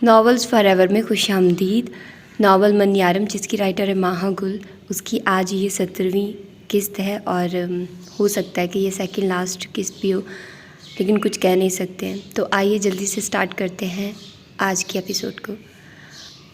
Novels for ever میں خوش آمدید۔ ناول منیارم جس کی رائٹر ہے ماہا گل، اس کی آج یہ 17ویں قسط ہے اور ہو سکتا ہے کہ یہ سیکنڈ لاسٹ قسط بھی ہو، لیکن کچھ کہہ نہیں سکتے ہیں۔ تو آئیے جلدی سے سٹارٹ کرتے ہیں آج کے ایپیسوڈ کو۔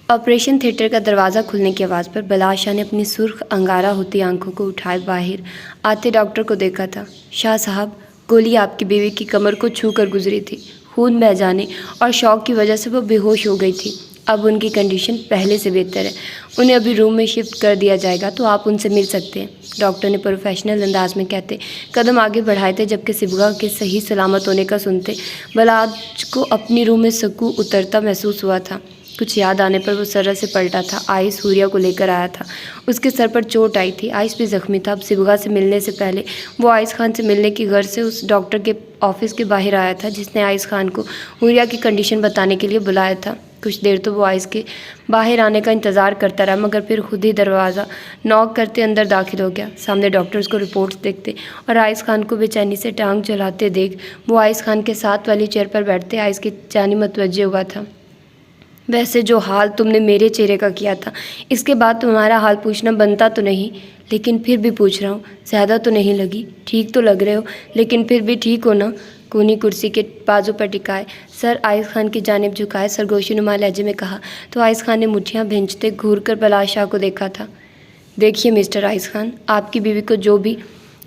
آپریشن تھیٹر کا دروازہ کھلنے کی آواز پر بلاش شاہ نے اپنی سرخ انگارہ ہوتی آنکھوں کو اٹھائے باہر آتے ڈاکٹر کو دیکھا تھا۔ شاہ صاحب، گولی آپ کی بیوی کی کمر کو چھو کر گزری تھی۔ خون بہہ جانے اور شوق کی وجہ سے وہ بے ہوش ہو گئی تھی۔ اب ان کی کنڈیشن پہلے سے بہتر ہے، انہیں ابھی روم میں شفٹ کر دیا جائے گا تو آپ ان سے مل سکتے ہیں، ڈاکٹر نے پروفیشنل انداز میں کہتے قدم آگے بڑھائے تھے۔ جبکہ صبغہ کے صحیح سلامت ہونے کا سنتے بلاج کو اپنی روح میں سکون اترتا محسوس ہوا تھا۔ کچھ یاد آنے پر وہ سرر سے پلٹا تھا۔ آئس سوریا کو لے کر آیا تھا، اس کے سر پر چوٹ آئی تھی، آئس بھی زخمی تھا۔ اب صبغہ سے ملنے سے پہلے وہ آئس خان سے ملنے کی غرض سے اس ڈاکٹر کے آفس کے باہر آیا تھا جس نے آئس خان کو حوریہ کی کنڈیشن بتانے کے لیے بلایا تھا۔ کچھ دیر تو وہ آئس کے باہر آنے کا انتظار کرتا رہا، مگر پھر خود ہی دروازہ نوک کرتے اندر داخل ہو گیا۔ سامنے ڈاکٹرز کو رپورٹس دیکھتے اور آئس خان کو بے چینی سے ٹانگ چلاتے دیکھ وہ آئس خان کے ساتھ والی چیئر پر بیٹھتے آئس کی جانب متوجہ ہوا تھا۔ ویسے جو حال تم نے میرے چہرے کا کیا تھا، اس کے بعد تمہارا حال پوچھنا بنتا تو نہیں، لیکن پھر بھی پوچھ رہا ہوں۔ زیادہ تو نہیں لگی؟ ٹھیک تو لگ رہے ہو، لیکن پھر بھی ٹھیک ہو نا؟ کونی کرسی کے بازو پر ٹکائے سر آئس خان کی جانب جھکائے سرگوشی نما لہجے میں کہا تو آئس خان نے مٹھیاں بھینجتے گھور کر بلاش شاہ کو دیکھا تھا۔ دیکھیے مسٹر آئس خان، آپ کی بیوی کو جو بھی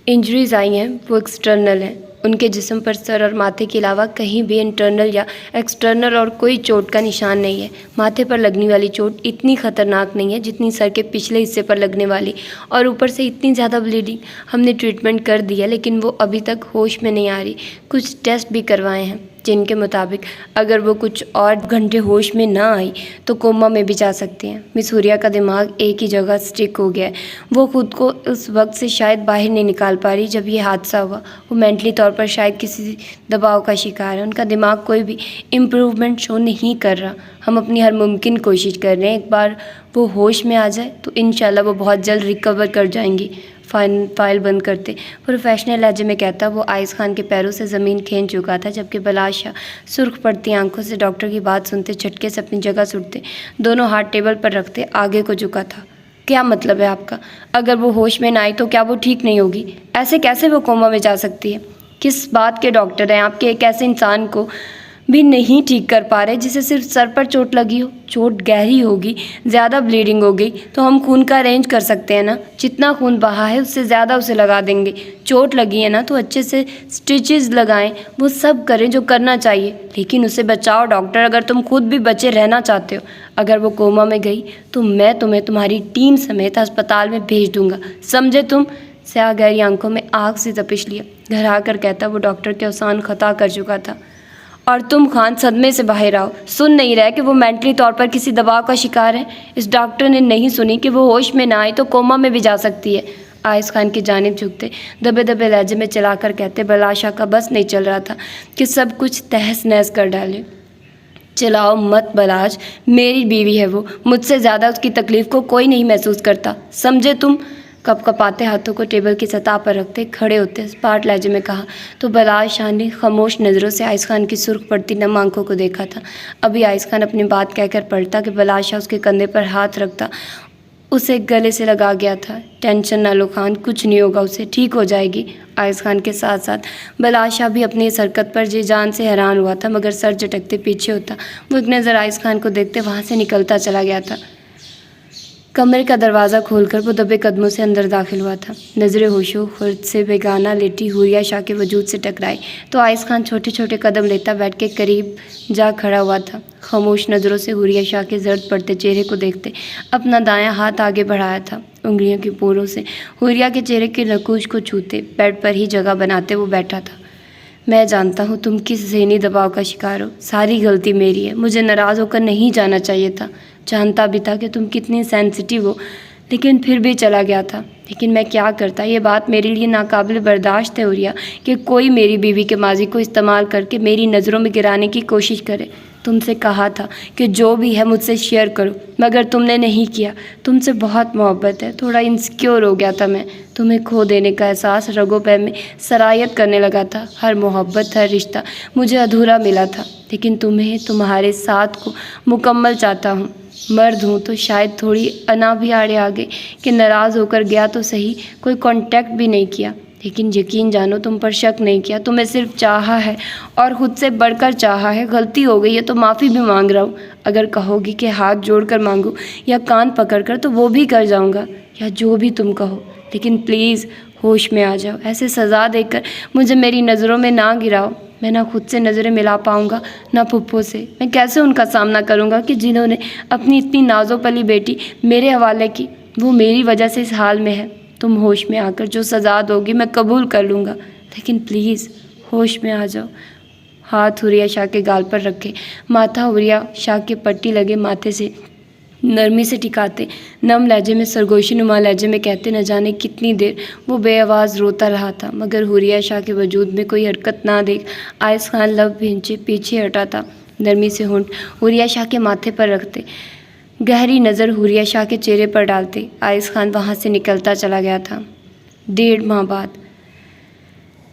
انجریز آئی ہیں وہ ایکسٹرنل ہیں۔ ان کے جسم پر سر اور ماتھے کے علاوہ کہیں بھی انٹرنل یا ایکسٹرنل اور کوئی چوٹ کا نشان نہیں ہے۔ ماتھے پر لگنے والی چوٹ اتنی خطرناک نہیں ہے جتنی سر کے پچھلے حصے پر لگنے والی، اور اوپر سے اتنی زیادہ بلیڈنگ۔ ہم نے ٹریٹمنٹ کر دی ہے لیکن وہ ابھی تک ہوش میں نہیں آ رہی۔ کچھ ٹیسٹ بھی کروائے ہیں جن کے مطابق اگر وہ کچھ اور گھنٹے ہوش میں نہ آئی تو کوما میں بھی جا سکتے ہیں۔ مس حوریہ کا دماغ ایک ہی جگہ سٹک ہو گیا ہے، وہ خود کو اس وقت سے شاید باہر نہیں نکال پا رہی جب یہ حادثہ ہوا۔ وہ مینٹلی طور پر شاید کسی دباؤ کا شکار ہے، ان کا دماغ کوئی بھی امپروومنٹ شو نہیں کر رہا۔ ہم اپنی ہر ممکن کوشش کر رہے ہیں، ایک بار وہ ہوش میں آ جائے تو انشاءاللہ وہ بہت جلد ریکور کر جائیں گی۔ فائل بند کرتے پروفیشنل لہجے میں کہتا وہ آئس خان کے پیروں سے زمین کھینچ چکا تھا، جبکہ بلاش شاہ سرخ پڑتی آنکھوں سے ڈاکٹر کی بات سنتے جھٹکے سے اپنی جگہ سے اٹھتے دونوں ہاتھ ٹیبل پر رکھتے آگے کو جھکا تھا۔ کیا مطلب ہے آپ کا؟ اگر وہ ہوش میں نہ آئی تو کیا وہ ٹھیک نہیں ہوگی؟ ایسے کیسے وہ کوما میں جا سکتی ہے؟ کس بات کے ڈاکٹر ہیں آپ کے؟ ایک ایسے انسان کو بھی نہیں ٹھیک کر پا رہے جسے صرف سر پر چوٹ لگی ہو؟ چوٹ گہری ہوگی، زیادہ بلیڈنگ ہو گئی تو ہم خون کا ارینج کر سکتے ہیں نا، جتنا خون بہا ہے اس سے زیادہ اسے لگا دیں گے۔ چوٹ لگی ہے نا تو اچھے سے سٹیچز لگائیں، وہ سب کریں جو کرنا چاہیے، لیکن اسے بچاؤ ڈاکٹر، اگر تم خود بھی بچے رہنا چاہتے ہو۔ اگر وہ کوما میں گئی تو میں تمہیں تمہاری ٹیم سمیت ہسپتال میں بھیج دوں گا، سمجھے تم؟ سیاہ گہری آنکھوں میں آگ سے تپش لیا گھرا کر کہتا وہ ڈاکٹر کے اوسان خطا کر چکا تھا۔ اور تم خان صدمے سے باہر آؤ، سن نہیں رہے کہ وہ مینٹلی طور پر کسی دباؤ کا شکار ہے؟ اس ڈاکٹر نے نہیں سنی کہ وہ ہوش میں نہ آئی تو کوما میں بھی جا سکتی ہے۔ آئس خان کی جانب جھکتے دبے دبے لہجے میں چلا کر کہتے بلاش شاہ کا بس نہیں چل رہا تھا کہ سب کچھ تہس نہس کر ڈالے۔ چلاؤ مت بلاش، میری بیوی ہے وہ، مجھ سے زیادہ اس کی تکلیف کو کوئی نہیں محسوس کرتا، سمجھے تم؟ کپ کپاتے ہاتھوں کو ٹیبل کی سطح پر رکھتے کھڑے ہوتے اسپاٹ لہجے میں کہا تو بلاش شاہ نے خاموش نظروں سے آئس خان کی سرخ پڑتی نم آنکھوں کو دیکھا تھا۔ ابھی آئس خان اپنی بات کہہ کر پلٹا کہ بلاش شاہ اس کے کندھے پر ہاتھ رکھتا اسے گلے سے لگا گیا تھا۔ ٹینشن نہ لو خان، کچھ نہیں ہوگا اسے، ٹھیک ہو جائے گی۔ آئس خان کے ساتھ ساتھ بلاش شاہ بھی اپنی اس حرکت پر جی جان سے حیران ہوا تھا، مگر سر جھٹکتے پیچھے ہوتا وہ ایک نظر آئس خان کو دیکھتے وہاں سے نکلتا چلا گیا تھا۔ کمرے کا دروازہ کھول کر وہ دبے قدموں سے اندر داخل ہوا تھا۔ نظریں ہوش و خرد سے بیگانہ لیٹی حوریہ شاہ کے وجود سے ٹکرائی تو آئس خان چھوٹے چھوٹے قدم لیتا بیٹھ کے قریب جا کھڑا ہوا تھا۔ خاموش نظروں سے حوریہ شاہ کے زرد پڑتے چہرے کو دیکھتے اپنا دایاں ہاتھ آگے بڑھایا تھا، انگلیوں کی پوروں سے حوریہ کے چہرے کے نقوش کو چھوتے بیڈ پر ہی جگہ بناتے وہ بیٹھا تھا۔ میں جانتا ہوں تم کس ذہنی دباؤ کا شکار ہو، ساری غلطی میری ہے، مجھے ناراض ہو کر نہیں جانا چاہیے تھا، جانتا بھی تھا کہ تم کتنی سینسٹیو ہو، لیکن پھر بھی چلا گیا تھا۔ لیکن میں کیا کرتا، یہ بات میرے لیے ناقابل برداشت ہے اوریا، کہ کوئی میری بیوی کے ماضی کو استعمال کر کے میری نظروں میں گرانے کی کوشش کرے۔ تم سے کہا تھا کہ جو بھی ہے مجھ سے شیئر کرو، مگر تم نے نہیں کیا۔ تم سے بہت محبت ہے، تھوڑا انسیکیور ہو گیا تھا میں۔ تمہیں کھو دینے کا احساس رگوں پہ میں سرایت کرنے لگا تھا۔ ہر محبت، ہر رشتہ مجھے ادھورا ملا تھا، لیکن تمہیں، تمہارے ساتھ کو مکمل چاہتا ہوں۔ مرد ہوں تو شاید تھوڑی انا بھی آڑے آ گئی کہ ناراض ہو کر گیا تو صحیح، کوئی کانٹیکٹ بھی نہیں کیا، لیکن یقین جانو تم پر شک نہیں کیا۔ تمہیں صرف چاہا ہے اور خود سے بڑھ کر چاہا ہے۔ غلطی ہو گئی ہے تو معافی بھی مانگ رہا ہوں۔ اگر کہو گی کہ ہاتھ جوڑ کر مانگو یا کان پکڑ کر تو وہ بھی کر جاؤں گا، یا جو بھی تم کہو، لیکن پلیز ہوش میں آ جاؤ۔ ایسے سزا دے کر مجھے میری نظروں میں نہ گراؤ۔ میں نہ خود سے نظریں ملا پاؤں گا، نہ پھپھو سے۔ میں کیسے ان کا سامنا کروں گا کہ جنہوں نے اپنی اتنی نازو پلی بیٹی میرے حوالے کی، وہ میری وجہ سے اس حال میں ہے۔ تم ہوش میں آ کر جو سزا دوگی میں قبول کر لوں گا، لیکن پلیز ہوش میں آ جاؤ۔ ہاتھ حوریہ شاہ کے گال پر رکھے، ماتھا حوریہ شاہ کے پٹی لگے ماتھے سے نرمی سے ٹکاتے، نم لہجے میں، سرگوشی نما لہجے میں کہتے، نہ جانے کتنی دیر وہ بے آواز روتا رہا تھا، مگر حوریہ شاہ کے وجود میں کوئی حرکت نہ دیکھ آئس خان لب بھینچے پیچھے ہٹا تھا۔ نرمی سے ہونٹ حوریہ شاہ کے ماتھے پر رکھتے، گہری نظر حوریہ شاہ کے چہرے پر ڈالتے، آئس خان وہاں سے نکلتا چلا گیا تھا۔ 1.5 ماہ بعد۔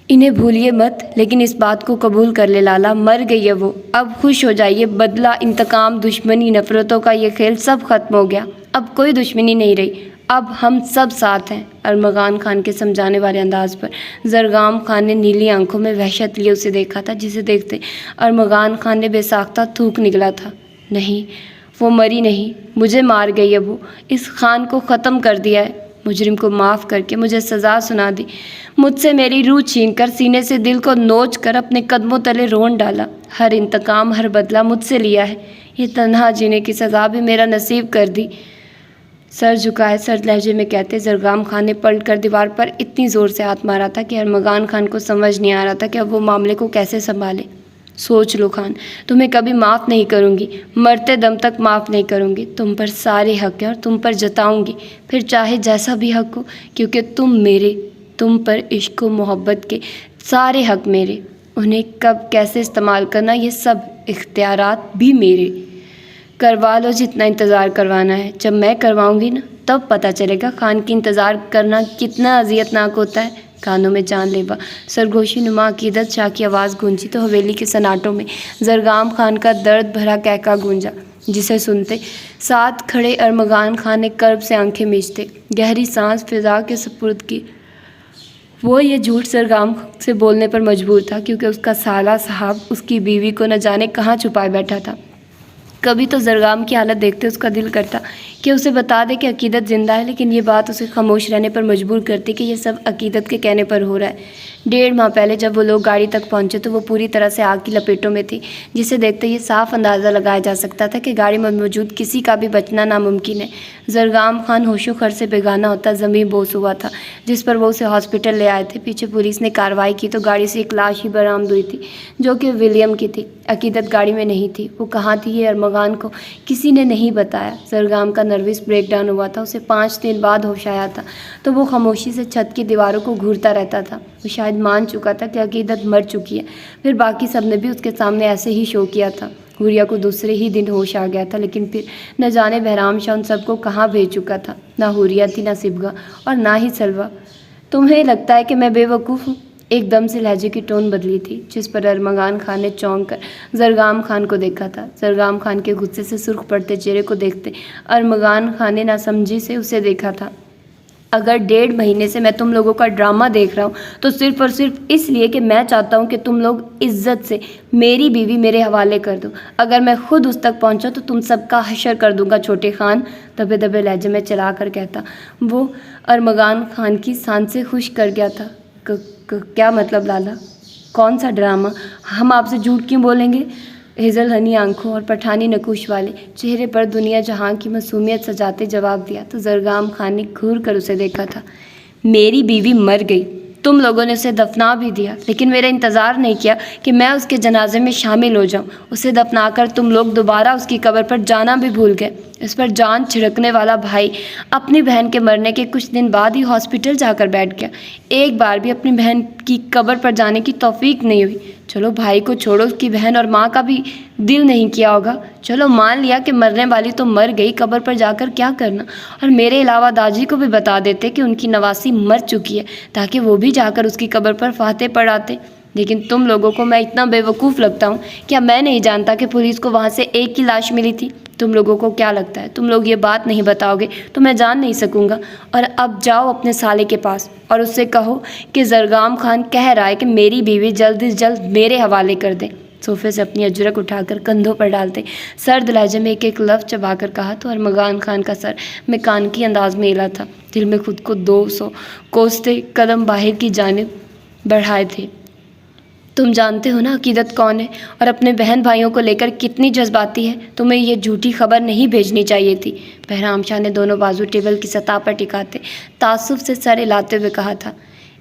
انہیں بھولیے مت، لیکن اس بات کو قبول کر لے لالا، مر گئی ہے وہ، اب خوش ہو جائیے۔ بدلہ، انتقام، دشمنی، نفرتوں کا یہ کھیل سب ختم ہو گیا، اب کوئی دشمنی نہیں رہی، اب ہم سب ساتھ ہیں۔ ارمغان خان کے سمجھانے والے انداز پر زرگام خان نے نیلی آنکھوں میں وحشت لیے اسے دیکھا تھا، جسے دیکھتے ارمغان خان نے بے ساختہ تھوک نکلا تھا۔ نہیں، وہ مری نہیں، مجھے مار گئی ہے وہ، اس خان کو ختم کر دیا ہے۔ مجرم کو معاف کر کے مجھے سزا سنا دی، مجھ سے میری روح چھین کر، سینے سے دل کو نوچ کر اپنے قدموں تلے رون ڈالا۔ ہر انتقام، ہر بدلہ مجھ سے لیا ہے، یہ تنہا جینے کی سزا بھی میرا نصیب کر دی۔ سر جھکائے سرد لہجے میں کہتے، زرگام خان نے پلٹ کر دیوار پر اتنی زور سے ہاتھ مارا تھا کہ ارمغان خان کو سمجھ نہیں آ رہا تھا کہ اب وہ معاملے کو کیسے سنبھالے۔ سوچ لو خان، تمہیں کبھی معاف نہیں کروں گی، مرتے دم تک معاف نہیں کروں گی۔ تم پر سارے حق ہیں اور تم پر جتاؤں گی، پھر چاہے جیسا بھی حق ہو، کیونکہ تم میرے، تم پر عشق و محبت کے سارے حق میرے، انہیں کب کیسے استعمال کرنا یہ سب اختیارات بھی میرے۔ کروا لو جتنا انتظار کروانا ہے، جب میں کرواؤں گی نا تب پتہ چلے گا خان کی انتظار کرنا کتنا اذیت ناک ہوتا ہے۔ کانوں میں جان لیوا سرگوشی نما عقیدت شاہ کی آواز گونجی تو حویلی کے سناٹوں میں زرگام خان کا درد بھرا کہکا گونجا، جسے سنتے ساتھ کھڑے ارمغان خان نے کرب سے آنکھیں میچتے گہری سانس فضا کے سپرد کی۔ وہ یہ جھوٹ زرگام سے بولنے پر مجبور تھا، کیونکہ اس کا سالہ صاحب اس کی بیوی کو نہ جانے کہاں چھپائے بیٹھا تھا۔ کبھی تو زرگام کی حالت دیکھتے اس کا دل کرتا کہ اسے بتا دے کہ عقیدت زندہ ہے، لیکن یہ بات اسے خاموش رہنے پر مجبور کرتی کہ یہ سب عقیدت کے کہنے پر ہو رہا ہے۔ 1.5 ماہ پہلے جب وہ لوگ گاڑی تک پہنچے تو وہ پوری طرح سے آگ کی لپیٹوں میں تھی، جسے دیکھتے یہ صاف اندازہ لگایا جا سکتا تھا کہ گاڑی میں موجود کسی کا بھی بچنا ناممکن ہے۔ زرگام خان ہوش و خر سے بیگانہ ہوتا زمین بوس ہوا تھا، جس پر وہ اسے ہاسپٹل لے آئے تھے۔ پیچھے پولیس نے کارروائی کی تو گاڑی سے ایک لاش ہی برآمد ہوئی تھی، جو کہ ولیم کی تھی۔ عقیدت گاڑی میں نہیں تھی، وہ کہاں تھی یہ ارمغان کو کسی نے نہیں بتایا۔ زرگام کا نروس بریک ڈاؤن ہوا تھا، اسے 5 دن بعد ہوش آیا تھا تو وہ خاموشی سے چھت کی دیواروں کو گھورتا رہتا تھا۔ وہ شاید مان چکا تھا کہ عقیدت مر چکی ہے، پھر باقی سب نے بھی اس کے سامنے ایسے ہی شو کیا تھا۔ حوریہ کو دوسرے ہی دن ہوش آ گیا تھا، لیکن پھر نہ جانے بہرام شاہ ان سب کو کہاں بھیج چکا تھا۔ نہ حوریہ تھی، نہ صبغہ، اور نہ ہی سلویٰ۔ تمہیں لگتا ہے کہ میں بے وقوف ہوں؟ ایک دم سے لہجے کی ٹون بدلی تھی، جس پر ارمغان خان نے چونک کر زرگام خان کو دیکھا تھا۔ زرگام خان کے غصے سے سرخ پڑتے چہرے کو دیکھتے ارمغان خان نے ناسمجھی سے اسے دیکھا تھا۔ اگر 1.5 مہینے سے میں تم لوگوں کا ڈرامہ دیکھ رہا ہوں تو صرف اور صرف اس لیے کہ میں چاہتا ہوں کہ تم لوگ عزت سے میری بیوی میرے حوالے کر دو۔ اگر میں خود اس تک پہنچا تو تم سب کا حشر کر دوں گا چھوٹے خان، دبے دبے لہجے میں چلا کر کہتا۔ وہ ارمغان خان کی سانسیں خشک کر گیا تھا۔ کیا مطلب لالا؟ کون سا ڈرامہ؟ ہم آپ سے جھوٹ کیوں بولیں گے؟ ہیزل ہنی آنکھوں اور پٹھانی نقوش والے چہرے پر دنیا جہاں کی معصومیت سجاتے جواب دیا تو زرگام خان نے گھور کر اسے دیکھا تھا۔ میری بیوی مر گئی، تم لوگوں نے اسے دفنا بھی دیا، لیکن میرا انتظار نہیں کیا کہ میں اس کے جنازے میں شامل ہو جاؤں۔ اسے دفنا کر تم لوگ دوبارہ اس کی قبر پر جانا بھی بھول گئے۔ اس پر جان چھڑکنے والا بھائی اپنی بہن کے مرنے کے کچھ دن بعد ہی ہاسپٹل جا کر بیٹھ گیا۔ ایک بار بھی اپنی بہن کی قبر پر جانے کی توفیق نہیں ہوئی۔ چلو بھائی کو چھوڑو، اس کی بہن اور ماں کا بھی دل نہیں کیا ہوگا۔ چلو مان لیا کہ مرنے والی تو مر گئی، قبر پر جا کر کیا کرنا؟ اور میرے علاوہ داجی کو بھی بتا دیتے کہ ان کی نواسی مر چکی ہے، تاکہ وہ بھی جا کر اس کی قبر پر فاتح پڑھاتے۔ لیکن تم لوگوں کو میں اتنا بے وقوف لگتا ہوں؟ کیا میں نہیں جانتا کہ پولیس کو وہاں سے ایک ہی لاش ملی تھی؟ تم لوگوں کو کیا لگتا ہے تم لوگ یہ بات نہیں بتاؤ گے تو میں جان نہیں سکوں گا؟ اور اب جاؤ اپنے سالے کے پاس اور اس سے کہو کہ زرگام خان کہہ رہا ہے کہ میری بیوی جلد از جلد میرے حوالے کر دے۔ صوفے سے اپنی اجرک اٹھا کر کندھوں پر ڈالتے سرد لہجے میں ایک ایک لفظ چبا کر کہا تو ارمغان خان کا سر مکانکی انداز میں ہلا تھا، دل میں خود کو 200 کوستے قدم باہر کی جانب بڑھائے تھے۔ تم جانتے ہو نا عقیدت کون ہے اور اپنے بہن بھائیوں کو لے کر کتنی جذباتی ہے؟ تمہیں یہ جھوٹی خبر نہیں بھیجنی چاہیے تھی۔ بہرام شاہ نے دونوں بازو ٹیبل کی سطح پر ٹکاتے تعصب سے سر ہلاتے ہوئے کہا تھا،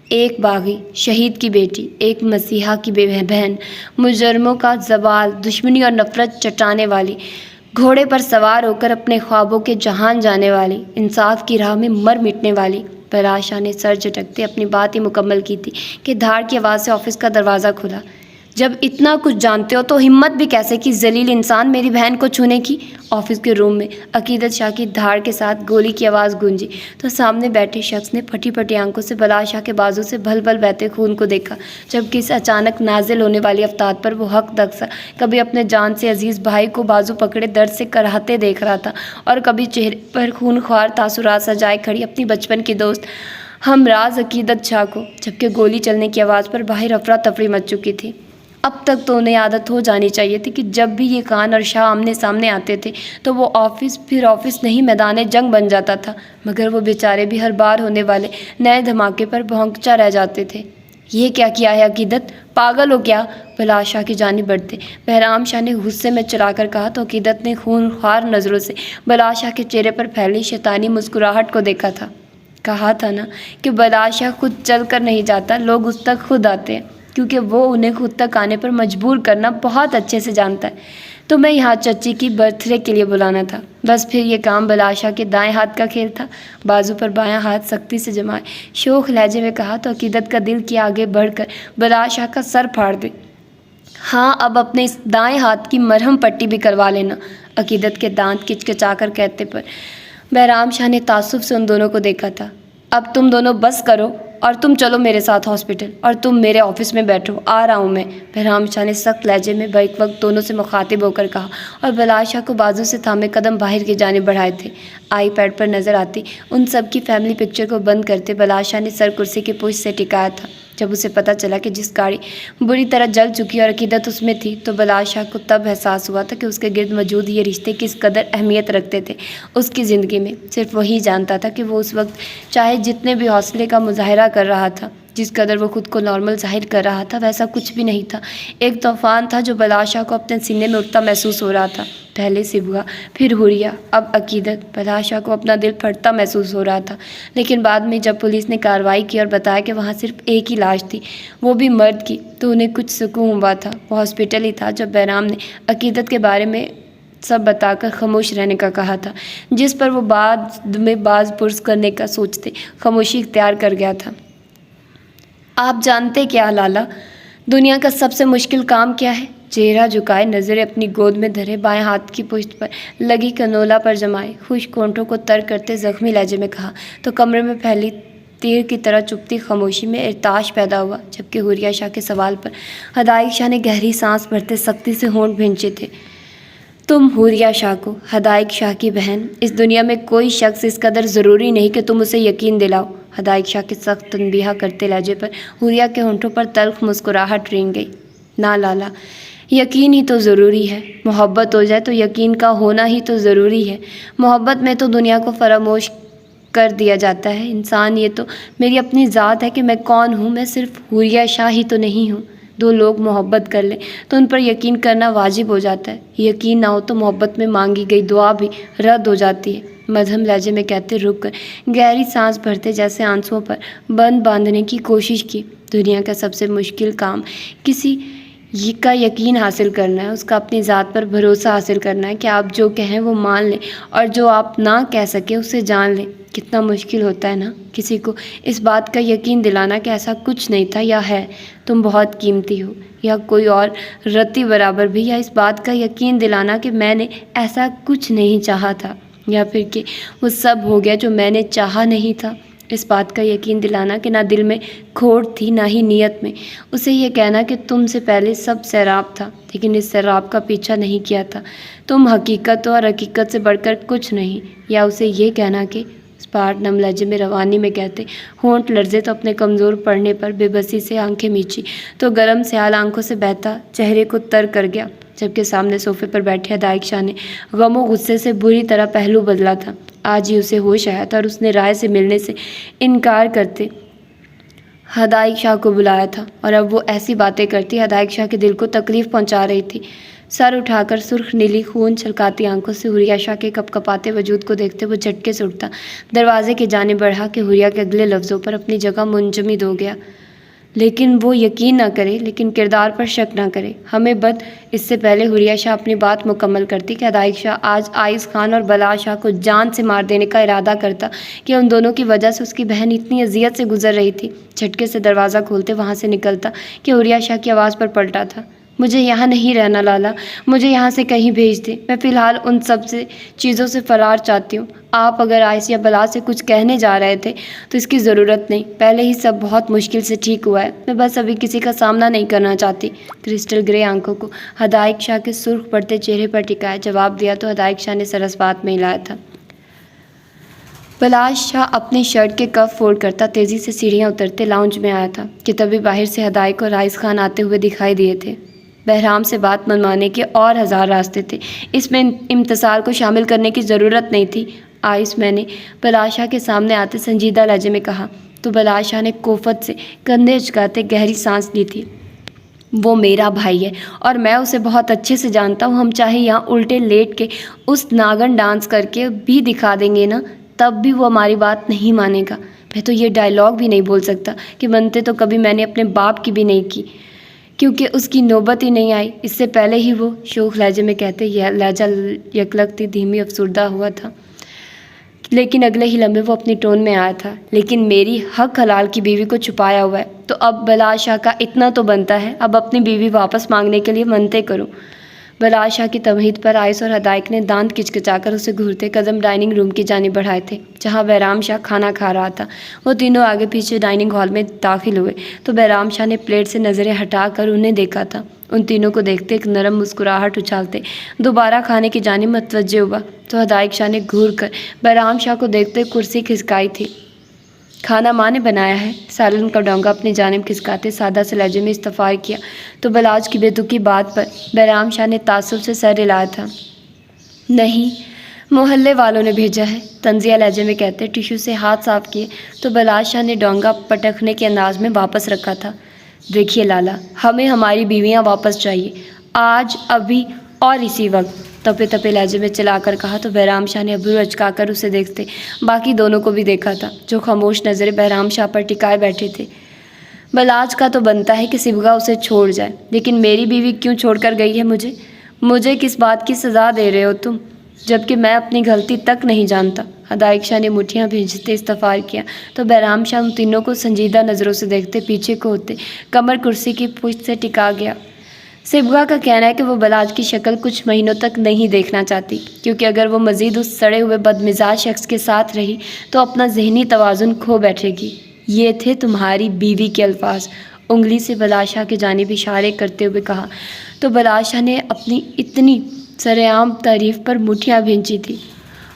ایک باغی شہید کی بیٹی، ایک مسیحا کی بہن، مجرموں کا زوال، دشمنی اور نفرت چٹانے والی، گھوڑے پر سوار ہو کر اپنے خوابوں کے جہان جانے والی، انصاف کی راہ میں مر مٹنے والی۔ بہرام شاہ نے سر جھٹکتے اپنی بات ہی مکمل کی تھی کہ دھاڑ کی آواز سے آفس کا دروازہ کھلا۔ جب اتنا کچھ جانتے ہو تو ہمت بھی کیسے کی ذلیل انسان میری بہن کو چھونے کی؟ آفس کے روم میں عقیدت شاہ کی دھاڑ کے ساتھ گولی کی آواز گونجی تو سامنے بیٹھے شخص نے پھٹی پھٹی آنکھوں سے بلال شاہ کے بازو سے بھل بھل بہتے خون کو دیکھا، جبکہ اس اچانک نازل ہونے والی افتاد پر وہ حق دقسا کبھی اپنے جان سے عزیز بھائی کو بازو پکڑے درد سے کراہتے دیکھ رہا تھا اور کبھی چہرے پر خون خوار تاثرات سجائے کھڑی اپنی بچپن کی دوست ہمراز عقیدت شاہ کو، جبکہ گولی چلنے کی آواز پر باہر افراتفری مچ چکی تھی۔ اب تک تو انہیں عادت ہو جانی چاہیے تھی کہ جب بھی یہ خان اور شاہ آمنے سامنے آتے تھے تو وہ آفس پھر آفس نہیں میدان جنگ بن جاتا تھا، مگر وہ بیچارے بھی ہر بار ہونے والے نئے دھماکے پر بھونکچا رہ جاتے تھے۔ یہ کیا کیا ہے عقیدت؟ پاگل ہو کیا؟ بلال شاہ کی جانب بڑھتے بہرام شاہ نے غصے میں چلا کر کہا تو عقیدت نے خون خوار نظروں سے بلال شاہ کے چہرے پر پھیلی شیطانی مسکراہٹ کو دیکھا تھا۔ کہا تھا نا کہ بلال شاہ خود چل کر نہیں جاتا، لوگ اس تک خود آتے ہیں، کیونکہ وہ انہیں خود تک آنے پر مجبور کرنا بہت اچھے سے جانتا ہے۔ تو میں یہاں چچی کی برتھ ڈے کے لیے بلانا تھا، بس پھر یہ کام بلال شاہ کے دائیں ہاتھ کا کھیل تھا۔ بازو پر بایاں ہاتھ سختی سے جمائے شوخ لہجے میں کہا تو عقیدت کا دل کیا آگے بڑھ کر بلال شاہ کا سر پھاڑ دے۔ ہاں اب اپنے اس دائیں ہاتھ کی مرہم پٹی بھی کروا لینا، عقیدت کے دانت کچکچا کر کہتے پر بہرام شاہ نے تعصب سے ان دونوں کو دیکھا تھا۔ اب تم دونوں بس کرو اور تم چلو میرے ساتھ ہاسپٹل اور تم میرے آفس میں بیٹھو، آ رہا ہوں میں، بہرام شاہ نے سخت لہجے میں بیک وقت دونوں سے مخاطب ہو کر کہا اور بلال شاہ کو بازو سے تھامے قدم باہر کی جانب بڑھائے تھے۔ آئی پیڈ پر نظر آتی ان سب کی فیملی پکچر کو بند کرتے بلال شاہ نے سر کرسی کے پشت سے ٹکایا تھا۔ جب اسے پتہ چلا کہ جس گاڑی بری طرح جل چکی اور عقیدت اس میں تھی تو بلال شاہ کو تب احساس ہوا تھا کہ اس کے گرد موجود یہ رشتے کس قدر اہمیت رکھتے تھے اس کی زندگی میں۔ صرف وہی جانتا تھا کہ وہ اس وقت چاہے جتنے بھی حوصلے کا مظاہرہ کر رہا تھا، جس قدر وہ خود کو نارمل ظاہر کر رہا تھا، ویسا کچھ بھی نہیں تھا۔ ایک طوفان تھا جو بلال شاہ کو اپنے سینے میں اٹھتا محسوس ہو رہا تھا، پہلے صبح پھر حوریہ اب عقیدت۔ بلال شاہ کو اپنا دل پھٹتا محسوس ہو رہا تھا، لیکن بعد میں جب پولیس نے کارروائی کی اور بتایا کہ وہاں صرف ایک ہی لاش تھی، وہ بھی مرد کی، تو انہیں کچھ سکون ہوا تھا۔ وہ ہاسپٹل ہی تھا جب بہرام نے عقیدت کے بارے میں سب بتا کر خاموش رہنے کا کہا تھا، جس پر وہ بعد میں باز پرس کرنے کا سوچتے خاموشی اختیار کر گیا تھا۔ آپ جانتے کیا لالا، دنیا کا سب سے مشکل کام کیا ہے؟ چہرہ جھکائے نظریں اپنی گود میں دھرے بائیں ہاتھ کی پشت پر لگی کنولا پر جمائے خشک ہونٹوں کو تر کرتے زخمی لہجے میں کہا تو کمرے میں پھیلی تیر کی طرح چپتی خاموشی میں ارتعاش پیدا ہوا، جبکہ حوریہ شاہ کے سوال پر ہدایق شاہ نے گہری سانس بھرتے سختی سے ہونٹ بھینچے تھے۔ تم حوریہ شاہ کو، ہدایق شاہ کی بہن، اس دنیا میں کوئی شخص اس قدر ضروری نہیں کہ تم اسے یقین دلاؤ۔ ہدایق شاہ کے سخت تنبیہ کرتے لہجے پر حوریہ کے ہونٹوں پر تلخ مسکراہٹ رینگ گئی۔ نہ لالا، یقین ہی تو ضروری ہے، محبت ہو جائے تو یقین کا ہونا ہی تو ضروری ہے۔ محبت میں تو دنیا کو فراموش کر دیا جاتا ہے۔ انسان، یہ تو میری اپنی ذات ہے کہ میں کون ہوں، میں صرف حوریہ شاہ ہی تو نہیں ہوں۔ دو لوگ محبت کر لیں تو ان پر یقین کرنا واجب ہو جاتا ہے، یقین نہ ہو تو محبت میں مانگی گئی دعا بھی رد ہو جاتی ہے۔ مدھم لہجے میں کہتے رک کر گہری سانس بھرتے جیسے آنسوؤں پر بند باندھنے کی کوشش کی۔ دنیا کا سب سے مشکل کام کسی کا یقین حاصل کرنا ہے، اس کا اپنی ذات پر بھروسہ حاصل کرنا ہے کہ آپ جو کہیں وہ مان لیں اور جو آپ نہ کہہ سکیں اسے جان لیں۔ کتنا مشکل ہوتا ہے نا کسی کو اس بات کا یقین دلانا کہ ایسا کچھ نہیں تھا یا ہے، تم بہت قیمتی ہو، یا کوئی اور رتی برابر بھی، یا اس بات کا یقین دلانا کہ میں نے ایسا کچھ نہیں چاہا تھا، یا پھر کہ وہ سب ہو گیا جو میں نے چاہا نہیں تھا۔ اس بات کا یقین دلانا کہ نہ دل میں کھوٹ تھی نہ ہی نیت میں، اسے یہ کہنا کہ تم سے پہلے سب سیراب تھا لیکن اس سیراب کا پیچھا نہیں کیا تھا، تم حقیقت ہو اور حقیقت سے بڑھ کر کچھ نہیں، یا اسے یہ کہنا کہ اس پہاڑ نم لہجے میں روانی میں کہتے ہونٹ لرزے تو اپنے کمزور پڑنے پر بے بسی سے آنکھیں میچی تو گرم سیال آنکھوں سے بہتا چہرے کو تر کر گیا، جبکہ سامنے صوفے پر بیٹھے ہدایق شاہ نے غم و غصے سے بری طرح پہلو بدلا تھا۔ آج ہی اسے ہوش آیا تھا اور اس نے رائے سے ملنے سے انکار کرتے ہدایق شاہ کو بلایا تھا، اور اب وہ ایسی باتیں کرتی ہدایق شاہ کے دل کو تکلیف پہنچا رہی تھی۔ سر اٹھا کر سرخ نیلی خون چھلکاتی آنکھوں سے حوریہ شاہ کے کپ کپاتے وجود کو دیکھتے وہ جھٹکے سے اٹھتا، دروازے کی جانب بڑھا کہ حوریہ کے اگلے لفظوں پر اپنی جگہ منجمد ہو گیا۔ لیکن وہ یقین نہ کرے، لیکن کردار پر شک نہ کرے۔ ہمیں بد اس سے پہلے حوریہ شاہ اپنی بات مکمل کرتی کہ ہدایق شاہ آج آئز خان اور بلا شاہ کو جان سے مار دینے کا ارادہ کرتا کہ ان دونوں کی وجہ سے اس کی بہن اتنی اذیت سے گزر رہی تھی۔ جھٹکے سے دروازہ کھولتے وہاں سے نکلتا کہ حوریہ شاہ کی آواز پر پلٹا تھا، مجھے یہاں نہیں رہنا لالا، مجھے یہاں سے کہیں بھیج دیں، میں فی الحال ان سب سے چیزوں سے فرار چاہتی ہوں۔ آپ اگر آئس یا بلا سے کچھ کہنے جا رہے تھے تو اس کی ضرورت نہیں، پہلے ہی سب بہت مشکل سے ٹھیک ہوا ہے، میں بس ابھی کسی کا سامنا نہیں کرنا چاہتی۔ کرسٹل گرے آنکھوں کو ہدایق شاہ کے سرخ پڑتے چہرے پر ٹکایا جواب دیا تو ہدایق شاہ نے سرس بات میں ہلایا تھا۔ بلاش شاہ اپنی شرٹ کے کف فولڈ کرتا تیزی سے سیڑھیاں اترتے لاؤنج میں آیا تھا کہ تبھی باہر سے ہدایق اور آئس خان آتے ہوئے دکھائی دیے تھے۔ بہرام سے بات منوانے کے اور ہزار راستے تھے، اس میں امتثال کو شامل کرنے کی ضرورت نہیں تھی۔ آئس میں نے بلاش شاہ کے سامنے آتے سنجیدہ لہجے میں کہا تو بلاش شاہ نے کوفت سے کندھے اچکاتے گہری سانس لی تھی۔ وہ میرا بھائی ہے اور میں اسے بہت اچھے سے جانتا ہوں، ہم چاہے یہاں الٹے لیٹ کے اس ناگن ڈانس کر کے بھی دکھا دیں گے نا، تب بھی وہ ہماری بات نہیں مانے گا۔ میں تو یہ ڈائیلاگ بھی نہیں بول سکتا کہ بنتے تو کبھی میں نے اپنے باپ کی بھی نہیں کی، کیونکہ اس کی نوبت ہی نہیں آئی۔ اس سے پہلے ہی وہ شوخ لہجے میں کہتے یہ لہجہ یکلختی دھیمی افسردہ ہوا تھا، لیکن اگلے ہی لمحے وہ اپنی ٹون میں آیا تھا، لیکن میری حق حلال کی بیوی کو چھپایا ہوا ہے تو اب بلا شاہ کا اتنا تو بنتا ہے، اب اپنی بیوی واپس مانگنے کے لیے منتیں کروں۔ بلا شاہ کی تمہید پر آئس اور ہدایق نے دانت کچکچا کر اسے گھورتے قدم ڈائننگ روم کی جانب بڑھائے تھے جہاں بہرام شاہ کھانا کھا رہا تھا۔ وہ تینوں آگے پیچھے ڈائننگ ہال میں داخل ہوئے تو بہرام شاہ نے پلیٹ سے نظریں ہٹا کر انہیں دیکھا تھا۔ ان تینوں کو دیکھتے ایک نرم مسکراہٹ اچھالتے دوبارہ کھانے کی جانب متوجہ ہوا تو ہدایق شاہ نے گھور کر بہرام شاہ کو دیکھتے کرسی کھسکائی تھی۔ کھانا ماں نے بنایا ہے، سالن کا ڈونگا اپنی جانب کھسکاتے سادہ سے لہجے میں استفسار کیا تو بلاج کی بے تکی بات پر بہرام شاہ نے تعصب سے سر ہلایا تھا۔ نہیں، محلے والوں نے بھیجا ہے، طنزیہ لہجے میں کہتے ٹیشو سے ہاتھ صاف کیے تو بلاج شاہ نے ڈونگا پٹکنے کے انداز میں واپس رکھا تھا۔ دیکھیے لالا، ہمیں ہماری بیویاں واپس چاہیے، آج ابھی اور اسی وقت، تپے تپے لہجے میں چلا کر کہا تو بہرام شاہ نے ابرو اچکا کر اسے دیکھتے باقی دونوں کو بھی دیکھا تھا جو خاموش نظریں بہرام شاہ پر ٹکائے بیٹھے تھے۔ بلاج کا تو بنتا ہے کہ صبغہ اسے چھوڑ جائے، لیکن میری بیوی کیوں چھوڑ کر گئی ہے مجھے کس بات کی سزا دے رہے ہو تم، جبکہ میں اپنی غلطی تک نہیں جانتا۔ ہدایق شاہ نے مٹھیاں بھیجتے استفسار کیا تو بہرام شاہ ان تینوں کو سنجیدہ نظروں سے دیکھتے پیچھے کو ہوتے کمر کرسی کی پشت سے ٹکا گیا۔ صبغہ کا کہنا ہے کہ وہ بلاج کی شکل کچھ مہینوں تک نہیں دیکھنا چاہتی، کیونکہ اگر وہ مزید اس سڑے ہوئے بدمزاج شخص کے ساتھ رہی تو اپنا ذہنی توازن کھو بیٹھے گی۔ یہ تھے تمہاری بیوی کے الفاظ، انگلی سے بلاج شاہ کی جانب اشارے کرتے ہوئے کہا تو بلاج شاہ نے اپنی اتنی سرعام تعریف پر مٹھیاں بھینچی تھی۔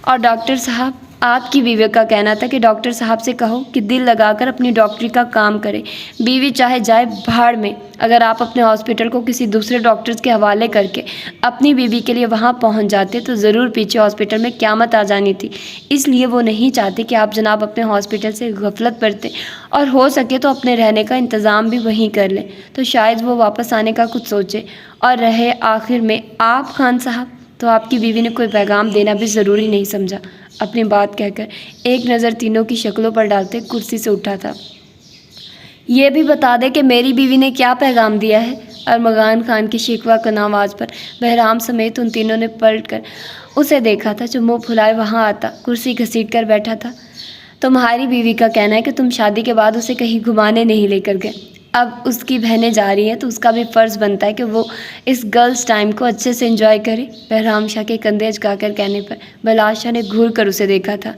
اور ڈاکٹر صاحب، آپ کی بیوی کا کہنا تھا کہ ڈاکٹر صاحب سے کہو کہ دل لگا کر اپنی ڈاکٹری کا کام کرے، بیوی چاہے جائے بھاڑ میں۔ اگر آپ اپنے ہاسپٹل کو کسی دوسرے ڈاکٹرز کے حوالے کر کے اپنی بیوی کے لیے وہاں پہنچ جاتے تو ضرور پیچھے ہاسپٹل میں قیامت آ جانی تھی۔ اس لیے وہ نہیں چاہتے کہ آپ جناب اپنے ہاسپٹل سے غفلت برتیں، اور ہو سکے تو اپنے رہنے کا انتظام بھی وہیں کر لیں، تو شاید وہ واپس آنے کا کچھ سوچے۔ اور رہے آخر میں آپ خان صاحب، تو آپ کی بیوی نے کوئی پیغام دینا بھی ضروری نہیں سمجھا۔ اپنی بات کہہ کر ایک نظر تینوں کی شکلوں پر ڈالتے کرسی سے اٹھا تھا۔ یہ بھی بتا دے کہ میری بیوی نے کیا پیغام دیا ہے؟ ارمغان خان کی شکوہ کن آواز پر بہرام سمیت ان تینوں نے پلٹ کر اسے دیکھا تھا جو منہ پھلائے وہاں آتا کرسی گھسیٹ کر بیٹھا تھا۔ تمہاری بیوی کا کہنا ہے کہ تم شادی کے بعد اسے کہیں گھمانے نہیں لے کر گئے۔ اب اس کی بہنیں جا رہی ہیں تو اس کا بھی فرض بنتا ہے کہ وہ اس گرلز ٹائم کو اچھے سے انجوائے کرے۔ بہرام شاہ کے کندھے اچکا کر کہنے پر بلاش شاہ نے گھور کر اسے دیکھا تھا۔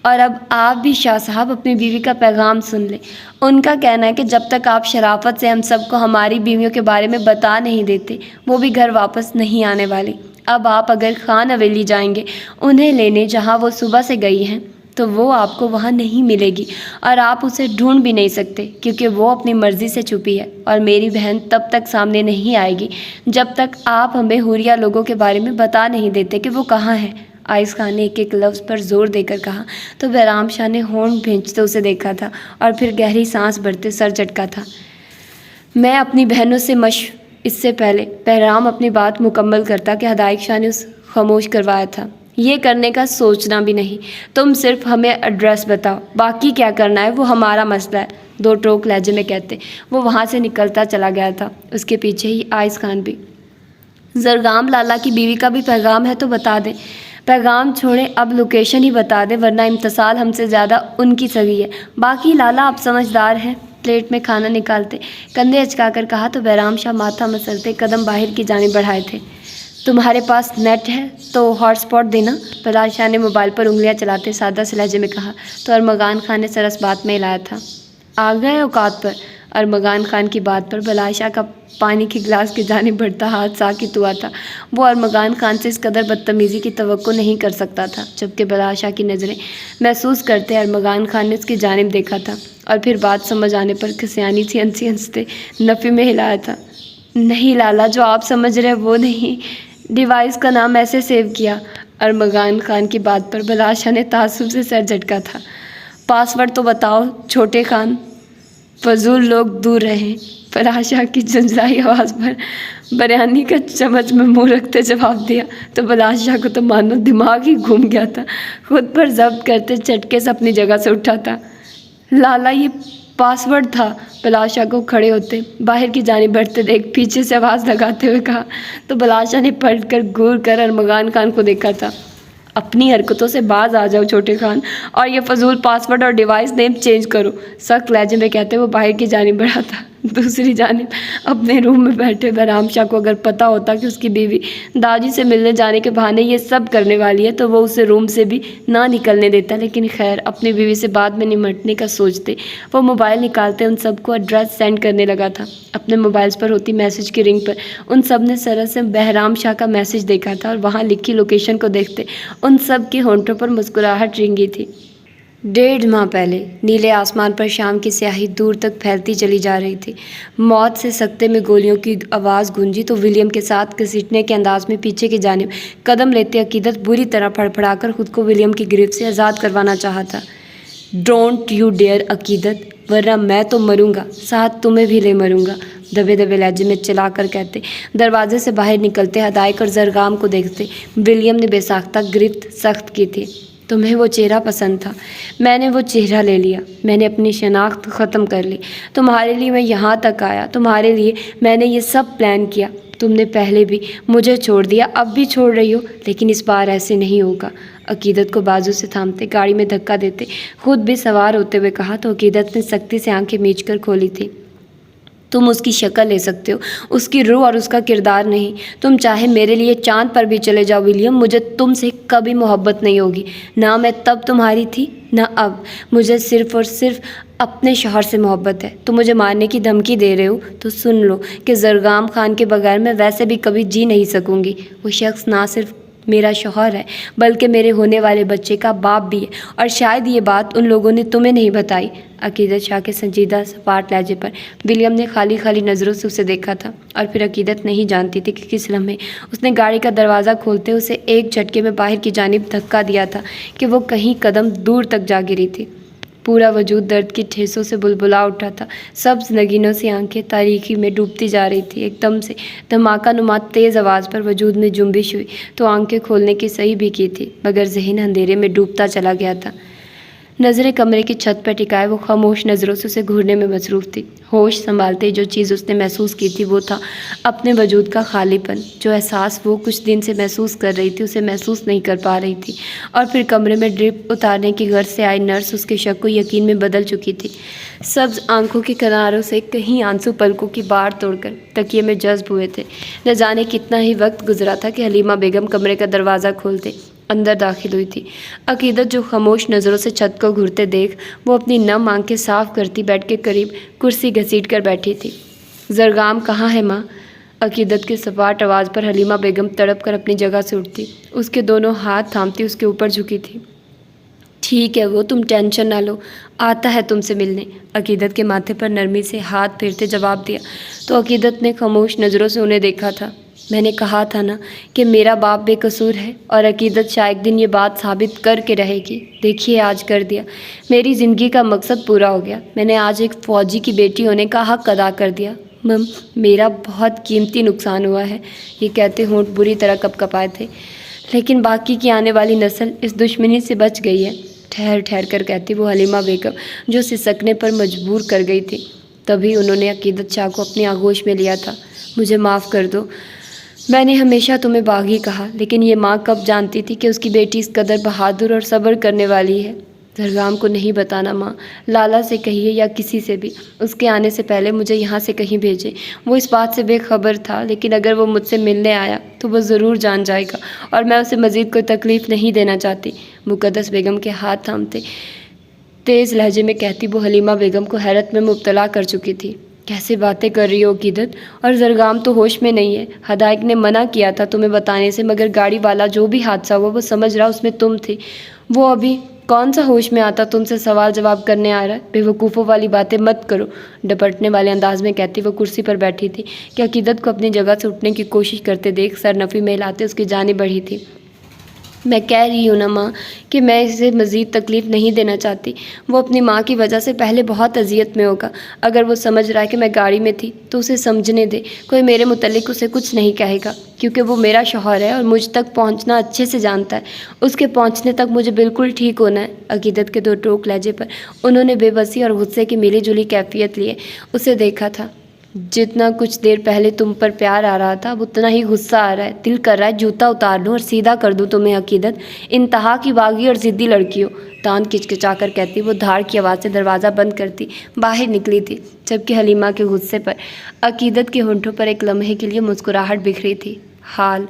اور اب آپ بھی شاہ صاحب اپنی بیوی کا پیغام سن لیں۔ ان کا کہنا ہے کہ جب تک آپ شرافت سے ہم سب کو ہماری بیویوں کے بارے میں بتا نہیں دیتے وہ بھی گھر واپس نہیں آنے والی۔ اب آپ اگر خان حویلی جائیں گے انہیں لینے جہاں وہ صبح سے گئی ہیں تو وہ آپ کو وہاں نہیں ملے گی، اور آپ اسے ڈھونڈ بھی نہیں سکتے کیونکہ وہ اپنی مرضی سے چھپی ہے، اور میری بہن تب تک سامنے نہیں آئے گی جب تک آپ ہمیں حوریہ لوگوں کے بارے میں بتا نہیں دیتے کہ وہ کہاں ہے۔ آئس خان نے ایک ایک لفظ پر زور دے کر کہا تو بہرام شاہ نے ہونٹ بھینچتے اسے دیکھا تھا اور پھر گہری سانس بھرتے سر جھٹکا تھا۔ میں اپنی بہنوں سے اس سے پہلے بہرام اپنی بات مکمل کرتا کہ ہدایت شاہ نے اسے خاموش کروایا تھا۔ یہ کرنے کا سوچنا بھی نہیں، تم صرف ہمیں ایڈریس بتاؤ، باقی کیا کرنا ہے وہ ہمارا مسئلہ ہے، دو ٹوک لہجے میں کہتے وہ وہاں سے نکلتا چلا گیا تھا، اس کے پیچھے ہی آئس خان بھی۔ زرگام لالا کی بیوی کا بھی پیغام ہے تو بتا دیں۔ پیغام چھوڑیں، اب لوکیشن ہی بتا دیں ورنہ امتصال ہم سے زیادہ ان کی سگی ہے، باقی لالا آپ سمجھدار ہیں۔ پلیٹ میں کھانا نکالتے کندھے اچکا کر کہا تو بہرام شاہ ماتھا مسلتے قدم باہر کی جانب بڑھائے تھے۔ تمہارے پاس نیٹ ہے تو ہاٹ اسپاٹ دینا، بلاش شاہ نے موبائل پر انگلیاں چلاتے سادہ سے لہجے میں کہا تو ارمغان خان نے سرس بات میں ہلایا تھا۔ آ گئے اوقات پر۔ ارمغان خان کی بات پر بلاش شاہ کا پانی کے گلاس کی جانب بڑھتا ہاتھ ساکت ہوا تھا۔ وہ ارمغان خان سے اس قدر بدتمیزی کی توقع نہیں کر سکتا تھا، جبکہ بلاش شاہ کی نظریں محسوس کرتے ارمغان خان نے اس کی جانب دیکھا تھا اور پھر بات سمجھ آنے پر کھسیانی سی ہنستے نفی میں ہلایا تھا۔ نہیں لالا، جو آپ سمجھ رہے وہ نہیں۔ ڈیوائس کا نام ایسے سیو کیا۔ ارمغان خان کی بات پر بلاش شاہ نے تعصب سے سر جھٹکا تھا۔ پاس ورڈ تو بتاؤ چھوٹے خان، فضول لوگ دور رہیں۔ بلاش شاہ کی جھنجھلائی آواز پر بریانی کا چمچ میں منہ رکھتے جواب دیا تو بلاش شاہ کو تو مانو دماغ ہی گھوم گیا تھا، خود پر ضبط کرتے جھٹکے سے اپنی جگہ سے اٹھا تھا۔ لالا یہ پاس ورڈ تھا۔ بلاش شاہ کو کھڑے ہوتے باہر کی جانب بڑھتے دیکھ پیچھے سے آواز لگاتے ہوئے کہا تو بلاش شاہ نے پلٹ کر گور کر ارمغان خان کو دیکھا تھا۔ اپنی حرکتوں سے باز آ جاؤ چھوٹے خان، اور یہ فضول پاس ورڈ اور ڈیوائس نیم چینج کرو، سخت لہجے میں کہتے وہ باہر کی جانب بڑھا تھا۔ دوسری جانب اپنے روم میں بیٹھے بہرام شاہ کو اگر پتہ ہوتا کہ اس کی بیوی داجی سے ملنے جانے کے بہانے یہ سب کرنے والی ہے تو وہ اسے روم سے بھی نہ نکلنے دیتا، لیکن خیر اپنی بیوی سے بعد میں نمٹنے کا سوچتے وہ موبائل نکالتے ان سب کو ایڈریس سینڈ کرنے لگا تھا۔ اپنے موبائلز پر ہوتی میسج کی رنگ پر ان سب نے سرس سے بہرام شاہ کا میسج دیکھا تھا اور وہاں لکھی لوکیشن کو دیکھتے ان سب کے ہونٹوں پر مسکراہٹ رنگی تھی۔ 1.5 ماہ پہلے نیلے آسمان پر شام کی سیاہی دور تک پھیلتی چلی جا رہی تھی۔ موت سے سکتے میں گولیوں کی آواز گونجی تو ولیم کے ساتھ گھسیٹنے کے انداز میں پیچھے کی جانب قدم لیتے عقیدت بری طرح پھڑپھڑا کر خود کو ولیم کی گرفت سے آزاد کروانا چاہا تھا۔ ڈونٹ یو ڈیئر عقیدت، ورنہ میں تو مروں گا، ساتھ تمہیں بھی لے مروں گا، دبے دبے لہجے میں چلا کر کہتے دروازے سے باہر نکلتے ہدایت اور زرگام کو دیکھتے ولیم نے بے ساختہ گرفت سخت کی تھی۔ تمہیں وہ چہرہ پسند تھا، میں نے وہ چہرہ لے لیا، میں نے اپنی شناخت ختم کر لی، تمہارے لیے میں یہاں تک آیا، تمہارے لیے میں نے یہ سب پلان کیا، تم نے پہلے بھی مجھے چھوڑ دیا، اب بھی چھوڑ رہی ہو، لیکن اس بار ایسے نہیں ہوگا۔ عقیدت کو بازو سے تھامتے گاڑی میں دھکا دیتے خود بھی سوار ہوتے ہوئے کہا تو عقیدت نے سختی سے آنکھیں میچ کر کھولی تھی۔ تم اس کی شکل لے سکتے ہو، اس کی روح اور اس کا کردار نہیں۔ تم چاہے میرے لیے چاند پر بھی چلے جاؤ ولیم، مجھے تم سے کبھی محبت نہیں ہوگی، نہ میں تب تمہاری تھی نہ اب۔ مجھے صرف اور صرف اپنے شوہر سے محبت ہے۔ تم مجھے مارنے کی دھمکی دے رہے ہو تو سن لو کہ زرگام خان کے بغیر میں ویسے بھی کبھی جی نہیں سکوں گی۔ وہ شخص نہ صرف میرا شوہر ہے، بلکہ میرے ہونے والے بچے کا باپ بھی ہے، اور شاید یہ بات ان لوگوں نے تمہیں نہیں بتائی۔ عقیدت شاہ کے سنجیدہ سپاٹ لہجے پر ولیم نے خالی خالی نظروں سے اسے دیکھا تھا، اور پھر عقیدت نہیں جانتی تھی کہ کس لمحے اس نے گاڑی کا دروازہ کھولتے اسے ایک جھٹکے میں باہر کی جانب دھکا دیا تھا کہ وہ کہیں قدم دور تک جا گری تھی۔ پورا وجود درد کی ٹھیسوں سے بلبلا اٹھا تھا، سبز نگینوں سی آنکھیں تاریکی میں ڈوبتی جا رہی تھی۔ ایک دم سے دھماکہ نما تیز آواز پر وجود میں جنبش ہوئی تو آنکھیں کھولنے کی صحیح بھی کی تھی، مگر ذہن اندھیرے میں ڈوبتا چلا گیا تھا۔ نظریں کمرے کی چھت پر ٹکائے وہ خاموش نظروں سے اسے گھورنے میں مصروف تھی۔ ہوش سنبھالتے جو چیز اس نے محسوس کی تھی وہ تھا اپنے وجود کا خالی پن۔ جو احساس وہ کچھ دن سے محسوس کر رہی تھی اسے محسوس نہیں کر پا رہی تھی، اور پھر کمرے میں ڈرپ اتارنے کی غرض سے آئی نرس اس کے شک کو یقین میں بدل چکی تھی۔ سبز آنکھوں کے کناروں سے کہیں آنسو پلکوں کی باڑ توڑ کر تکیے میں جذب ہوئے تھے۔ نہ جانے کتنا ہی وقت گزرا تھا کہ حلیمہ بیگم کمرے کا دروازہ کھولتے اندر داخل ہوئی تھی۔ عقیدت جو خاموش نظروں سے چھت کو گھورتے دیکھ وہ اپنی نم آنکھیں صاف کرتی بیڈ کے قریب کرسی گھسیٹ کر بیٹھی تھی۔ زرگام کہاں ہے ماں؟ عقیدت کی سپاٹ آواز پر حلیمہ بیگم تڑپ کر اپنی جگہ سے اٹھتی، اس کے دونوں ہاتھ تھامتی اس کے اوپر جھکی تھی۔ ٹھیک ہے وہ، تم ٹینشن نہ لو، آتا ہے تم سے ملنے، عقیدت کے ماتھے پر نرمی سے ہاتھ پھیرتے جواب دیا تو عقیدت نے خاموش نظروں سے انہیں دیکھا تھا۔ میں نے کہا تھا نا کہ میرا باپ بے قصور ہے، اور عقیدت شاہ ایک دن یہ بات ثابت کر کے رہے گی۔ دیکھیے آج کر دیا، میری زندگی کا مقصد پورا ہو گیا، میں نے آج ایک فوجی کی بیٹی ہونے کا حق ادا کر دیا۔ میرا بہت قیمتی نقصان ہوا ہے، یہ کہتے ہونٹ بری طرح کپکپائے تھے، لیکن باقی کی آنے والی نسل اس دشمنی سے بچ گئی ہے۔ ٹھہر ٹھہر کر کہتی وہ حلیمہ بیگم جو سسکنے پر مجبور کر گئی تھی۔ تبھی انہوں نے عقیدت شاہ کو اپنی آغوش میں لیا تھا۔ مجھے معاف کر دو، میں نے ہمیشہ تمہیں باغی کہا، لیکن یہ ماں کب جانتی تھی کہ اس کی بیٹی اس قدر بہادر اور صبر کرنے والی ہے۔ زرگام کو نہیں بتانا ماں، لالا سے کہیے یا کسی سے بھی، اس کے آنے سے پہلے مجھے یہاں سے کہیں بھیجے۔ وہ اس بات سے بے خبر تھا، لیکن اگر وہ مجھ سے ملنے آیا تو وہ ضرور جان جائے گا، اور میں اسے مزید کوئی تکلیف نہیں دینا چاہتی۔ مقدس بیگم کے ہاتھ تھامتے تیز لہجے میں کہتی وہ حلیمہ بیگم کو حیرت میں مبتلا کر چکی تھی۔ کیسے باتیں کر رہی ہو عقیدت؟ اور زرگام تو ہوش میں نہیں ہے، ہدایق نے منع کیا تھا تمہیں بتانے سے، مگر گاڑی والا جو بھی حادثہ ہوا وہ سمجھ رہا اس میں تم تھی، وہ ابھی کون سا ہوش میں آتا تم سے سوال جواب کرنے آ رہا ہے؟ بے وقوفوں والی باتیں مت کرو، ڈپٹنے والے انداز میں کہتی وہ کرسی پر بیٹھی تھی کہ عقیدت کو اپنی جگہ سے اٹھنے کی کوشش کرتے دیکھ سر نفی میں ہلاتے اس کی جانب بڑھی تھی۔ میں کہہ رہی ہوں نا ماں کہ میں اسے مزید تکلیف نہیں دینا چاہتی، وہ اپنی ماں کی وجہ سے پہلے بہت اذیت میں ہوگا۔ اگر وہ سمجھ رہا ہے کہ میں گاڑی میں تھی تو اسے سمجھنے دے، کوئی میرے متعلق اسے کچھ نہیں کہے گا، کیونکہ وہ میرا شوہر ہے اور مجھ تک پہنچنا اچھے سے جانتا ہے، اس کے پہنچنے تک مجھے بالکل ٹھیک ہونا ہے۔ عقیدت کے دو ٹوک لہجے پر انہوں نے بے بسی اور غصے کی ملی جلی کیفیت لیے اسے دیکھا تھا۔ جتنا کچھ دیر پہلے تم پر پیار آ رہا تھا اب اتنا ہی غصہ آ رہا ہے، دل کر رہا ہے جوتا اتار لوں اور سیدھا کر دوں تمہیں عقیدت، انتہا کی باغی اور ضدی لڑکی ہو، تان کچکچا کر کہتی وہ دھاڑ کی آواز سے دروازہ بند کرتی باہر نکلی تھی، جبکہ حلیمہ کے غصے پر عقیدت کے ہونٹوں پر ایک لمحے کے لیے مسکراہٹ بکھری تھی۔ حال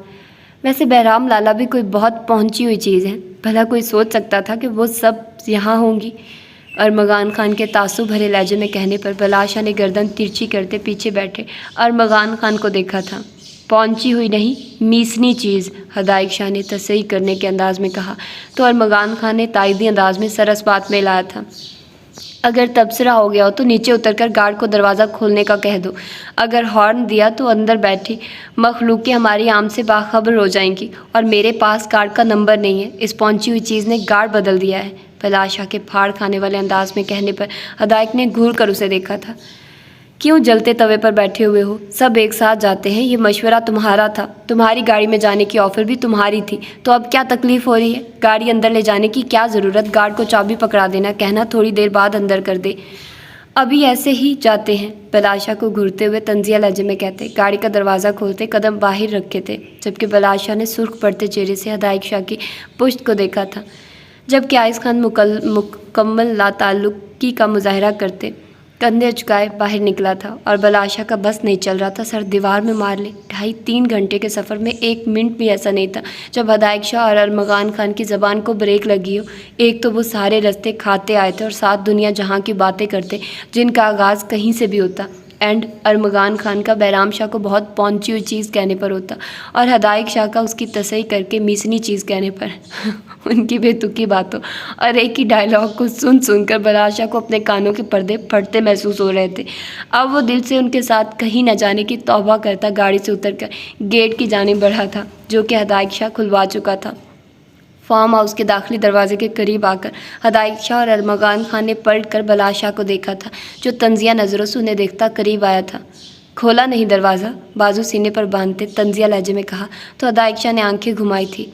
ویسے بہرام لالا بھی کوئی بہت پہنچی ہوئی چیز ہے، بھلا کوئی سوچ سکتا تھا کہ وہ سب یہاں ہوں گی؟ ارمغان خان کے تعصب بھرے لہجے میں کہنے پر بلاشا نے گردن ترچھی کرتے پیچھے بیٹھے ارمغان خان کو دیکھا تھا۔ پہنچی ہوئی نہیں، میسنی چیز، ہدایق شاہ نے تصحیح کرنے کے انداز میں کہا تو ارمغان خان نے تائیدی انداز میں سر اس بات میں لایا تھا۔ اگر تبصرہ ہو گیا ہو تو نیچے اتر کر گارڈ کو دروازہ کھولنے کا کہہ دو، اگر ہارن دیا تو اندر بیٹھی مخلوقیں ہماری آمد سے باخبر ہو جائیں گی، اور میرے پاس گارڈ کا نمبر نہیں ہے، اس پہنچی ہوئی چیز نے گارڈ بدل دیا ہے، بلاشا کے پھاڑ کھانے والے انداز میں کہنے پر ہدایق نے گھور کر اسے دیکھا تھا۔ کیوں جلتے توے پر بیٹھے ہوئے ہو؟ سب ایک ساتھ جاتے ہیں، یہ مشورہ تمہارا تھا، تمہاری گاڑی میں جانے کی آفر بھی تمہاری تھی، تو اب کیا تکلیف ہو رہی ہے؟ گاڑی اندر لے جانے کی کیا ضرورت؟ گارڈ کو چابی پکڑا دینا، کہنا تھوڑی دیر بعد اندر کر دے، ابھی ایسے ہی جاتے ہیں، بلاشا کو گھورتے ہوئے طنزیہ لہجے میں کہتے گاڑی کا دروازہ کھولتے قدم باہر رکھے تھے، جبکہ بلاشا نے سرخ پڑتے چہرے سے ہدایق شاہ کی پشت کو دیکھا تھا، جبکہ آئس خان مکمل لا تعلقی کا مظاہرہ کرتے کندھے جھکائے باہر نکلا تھا، اور بلاشا کا بس نہیں چل رہا تھا سر دیوار میں مار لے۔ 2.5-3 گھنٹے کے سفر میں 1 منٹ بھی ایسا نہیں تھا جب ہدایق شاہ اور ارمغان خان کی زبان کو بریک لگی ہو۔ ایک تو وہ سارے رستے کھاتے آئے تھے اور ساتھ دنیا جہاں کی باتیں کرتے جن کا آغاز کہیں سے بھی ہوتا، اینڈ ارمغان خان کا بہرام شاہ کو بہت پہنچی ہوئی چیز کہنے پر ہوتا اور ہدایق شاہ کا اس کی تصحیح کر کے میسنی چیز کہنے پر ان کی بے تکی باتوں اور ایک ہی ڈائلاگ کو سن سن کر بلال شاہ کو اپنے کانوں کے پردے پھٹتے محسوس ہو رہے تھے۔ اب وہ دل سے ان کے ساتھ کہیں نہ جانے کی توبہ کرتا گاڑی سے اتر کر گیٹ کی جانب بڑھا تھا جو کہ ہدایق شاہ کھلوا چکا تھا۔ فارم ہاؤس کے داخلی دروازے کے قریب آ کر ہدایق شاہ اور ارمغان خان نے پلٹ کر بلال شاہ کو دیکھا تھا جو طنزیہ نظروں سے انہیں دیکھتا قریب آیا تھا۔ کھولا نہیں دروازہ؟ بازو سینے پر باندھتے طنزیہ لہجے میں کہا تو ہدایق شاہ نے آنکھیں گھمائی تھی۔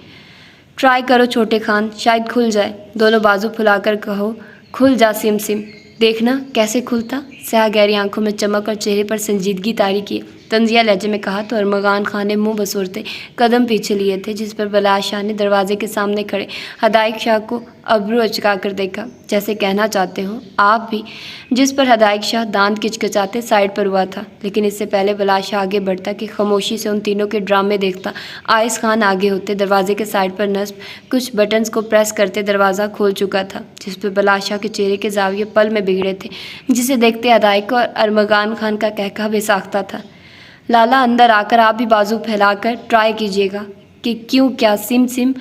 ٹرائی کرو چھوٹے خان، شاید کھل جائے۔ دونوں بازو پھلا کر کہو کھل جا سم سم، دیکھنا کیسے کھلتا۔ سیاہ گہری آنکھوں میں چمک اور چہرے پر سنجیدگی طاری کیے طنزیہ لہجے میں کہا تو ارمغان خان نے منہ بسورتے قدم پیچھے لیے تھے جس پر بلال شاہ نے دروازے کے سامنے کھڑے ہدایق شاہ کو ابرو اچکا کر دیکھا جیسے کہنا چاہتے ہو آپ بھی، جس پر ہدایق شاہ دانت کچکچاتے سائڈ پر ہوا تھا۔ لیکن اس سے پہلے بلال شاہ آگے بڑھتا کہ خاموشی سے ان تینوں کے ڈرامے دیکھتا آئس خان آگے ہوتے دروازے کے سائڈ پر نصب کچھ بٹنز کو پریس کرتے دروازہ کھول چکا تھا جس پر بلال شاہ کے چہرے کے زاویے پل میں بگڑے تھے جسے دیکھتے ہدایق اور ارمغان خان کا کہکہ بے ساختہ تھا۔ لالا اندر آ کر آپ بھی بازو پھیلا کر ٹرائی کیجیے گا کہ کیوں کیا سم سم۔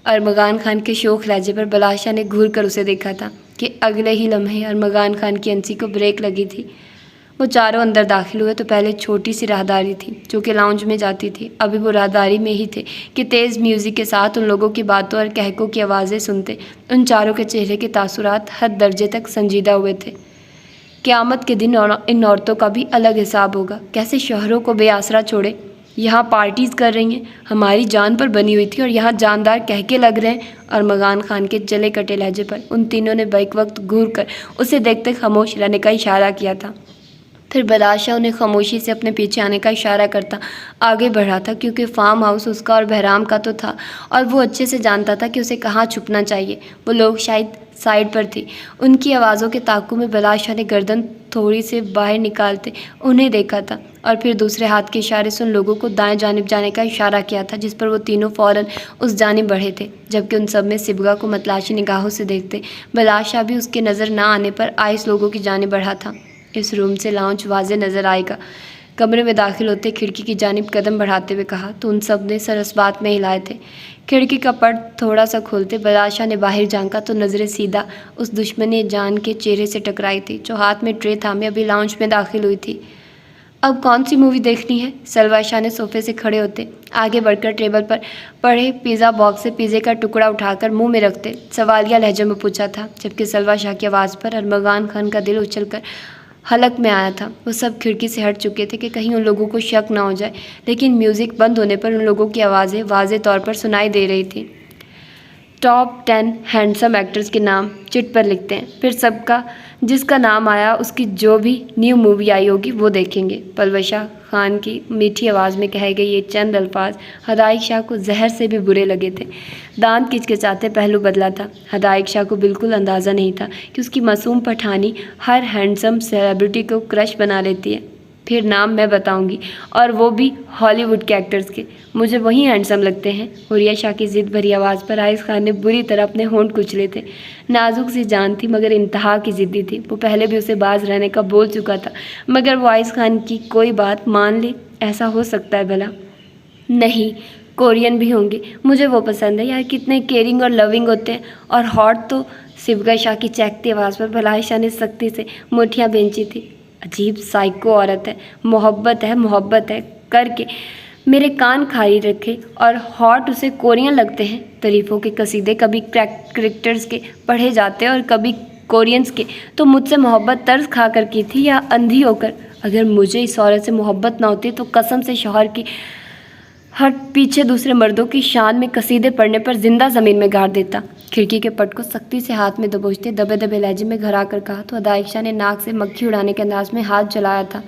ارمغان خان کے شوخ لہجے پر بلال شاہ نے گھور کر اسے دیکھا تھا کہ اگلے ہی لمحے ارمغان خان کی انسی کو بریک لگی تھی۔ وہ چاروں اندر داخل ہوئے تو پہلے چھوٹی سی راہداری تھی جو کہ لاؤنج میں جاتی تھی، ابھی وہ راہداری میں ہی تھے کہ تیز میوزک کے ساتھ ان لوگوں کی باتوں اور کہکوں کی آوازیں سنتے ان چاروں کے چہرے کے تاثرات حد درجے تک سنجیدہ ہوئے تھے۔ قیامت کے دن ان عورتوں کا بھی الگ حساب ہوگا، کیسے شوہروں کو بے آسرا چھوڑے، یہاں پارٹیز کر رہی ہیں، ہماری جان پر بنی ہوئی تھی اور یہاں جاندار کہکے لگ رہے ہیں۔ ارمغان خان کے جلے کٹے لہجے پر ان تینوں نے بیک وقت گھور کر اسے دیکھتے خاموش رہنے کا اشارہ کیا تھا۔ پھر بلال شاہ انہیں خاموشی سے اپنے پیچھے آنے کا اشارہ کرتا آگے بڑھا تھا کیونکہ فارم ہاؤس اس کا اور بہرام کا تو تھا اور وہ اچھے سے جانتا تھا کہ اسے کہاں چھپنا چاہیے۔ وہ لوگ شاید سائڈ پر تھی۔ ان کی آوازوں کے تعاقب میں بلال شاہ نے گردن تھوڑی سے باہر نکالتے انہیں دیکھا تھا اور پھر دوسرے ہاتھ کے اشارے سے ان لوگوں کو دائیں جانب جانے کا اشارہ کیا تھا جس پر وہ تینوں فوراً اس جانب بڑھے تھے، جبکہ ان سب میں صبغہ کو متلاشی نگاہوں سے دیکھتے بلال شاہ بھی اس کے نظر نہ آنے پر آئس لوگوں کی جانب بڑھا تھا۔ اس روم سے لاؤنج واضح نظر آئے گا، کمرے میں داخل ہوتے کھڑکی کی جانب قدم بڑھاتے ہوئے کہا تو ان سب نے سر اس بات میں ہلائے تھے۔ کھڑکی کا پرد تھوڑا سا کھولتے بلال شاہ نے باہر جھانکا تو نظریں سیدھا اس دشمن جان کے چہرے سے ٹکرائی تھی جو ہاتھ میں ٹرے تھامے ابھی لاؤنج میں داخل ہوئی تھی۔ اب کون سی مووی دیکھنی ہے؟ سلوا شاہ نے صوفے سے کھڑے ہوتے آگے بڑھ کر ٹیبل پر پڑے پیزا باکس سے پیزے کا ٹکڑا اٹھا کر منہ میں رکھتے سوالیہ لہجے میں پوچھا تھا، جبکہ سلوا شاہ کی آواز پر ارمغان خان کا دل اچھل کر حلق میں آیا تھا۔ وہ سب کھڑکی سے ہٹ چکے تھے کہ کہیں ان لوگوں کو شک نہ ہو جائے، لیکن میوزک بند ہونے پر ان لوگوں کی آوازیں واضح طور پر سنائی دے رہی تھیں۔ ٹاپ 10 ہینڈسم ایکٹرز کے نام چٹ پر لکھتے ہیں، پھر سب کا جس کا نام آیا اس کی جو بھی نیو مووی آئی ہوگی وہ دیکھیں گے۔ پلوشہ خان کی میٹھی آواز میں کہے گئے یہ چند الفاظ ہدایق شاہ کو زہر سے بھی برے لگے تھے۔ دانت کچکچاتے پہلو بدلا تھا۔ ہدایق شاہ کو بالکل اندازہ نہیں تھا کہ اس کی معصوم پٹھانی ہر ہینڈسم سیلیبریٹی کو کرش بنا لیتی ہے۔ پھر نام میں بتاؤں گی، اور وہ بھی ہالی ووڈ کے ایکٹرز کے، مجھے وہی ہینڈسم لگتے ہیں۔ حوریہ شاہ کی ضد بھری آواز پر آئس خان نے بری طرح اپنے ہونٹ کچلے تھے۔ نازک سی جان تھی مگر انتہا کی ضدی تھی۔ وہ پہلے بھی اسے باز رہنے کا بول چکا تھا مگر وہ آئس خان کی کوئی بات مان لے، ایسا ہو سکتا ہے بھلا؟ نہیں، کورین بھی ہوں گے، مجھے وہ پسند ہے۔ یار کتنے کیئرنگ اور لونگ ہوتے ہیں، اور ہاٹ تو۔ صبغہ شاہ کی چہکتی آواز پر بلال شاہ نے سختی سے مٹھیاں بھینچی تھی۔ عجیب سائیکو عورت ہے، محبت ہے کر کے میرے کان کھاری رکھے، اور ہاٹ اسے کورین لگتے ہیں۔ تعریفوں کے قصیدے کبھی کریکٹرز کے پڑھے جاتے اور کبھی کورینز کے۔ تو مجھ سے محبت طرز کھا کر کی تھی یا اندھی ہو کر؟ اگر مجھے اس عورت سے محبت نہ ہوتی تو قسم سے شوہر کی ہٹ پیچھے دوسرے مردوں کی شان میں قصیدے پڑھنے پر زندہ زمین میں گاڑ دیتا۔ کھڑکی کے پٹ کو سختی سے ہاتھ میں دبوچتے دبے دبے لہجے میں گھرا کر کہا تو ہدایق شاہ نے ناک سے مکھی اڑانے کے انداز میں ہاتھ چلایا تھا۔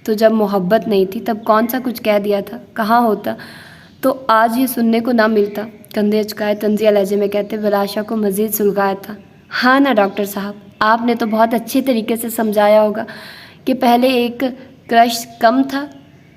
تو جب محبت نہیں تھی تب کون سا کچھ کہہ دیا تھا؟ کہاں ہوتا تو آج یہ سننے کو نہ ملتا۔ کندھے اچکائے طنزیہ لہجے میں کہتے بلال شاہ کو مزید سلگایا تھا۔ ہاں نا ڈاکٹر صاحب، آپ نے تو بہت اچھے طریقے سے سمجھایا ہوگا کہ پہلے ایک کرش کم تھا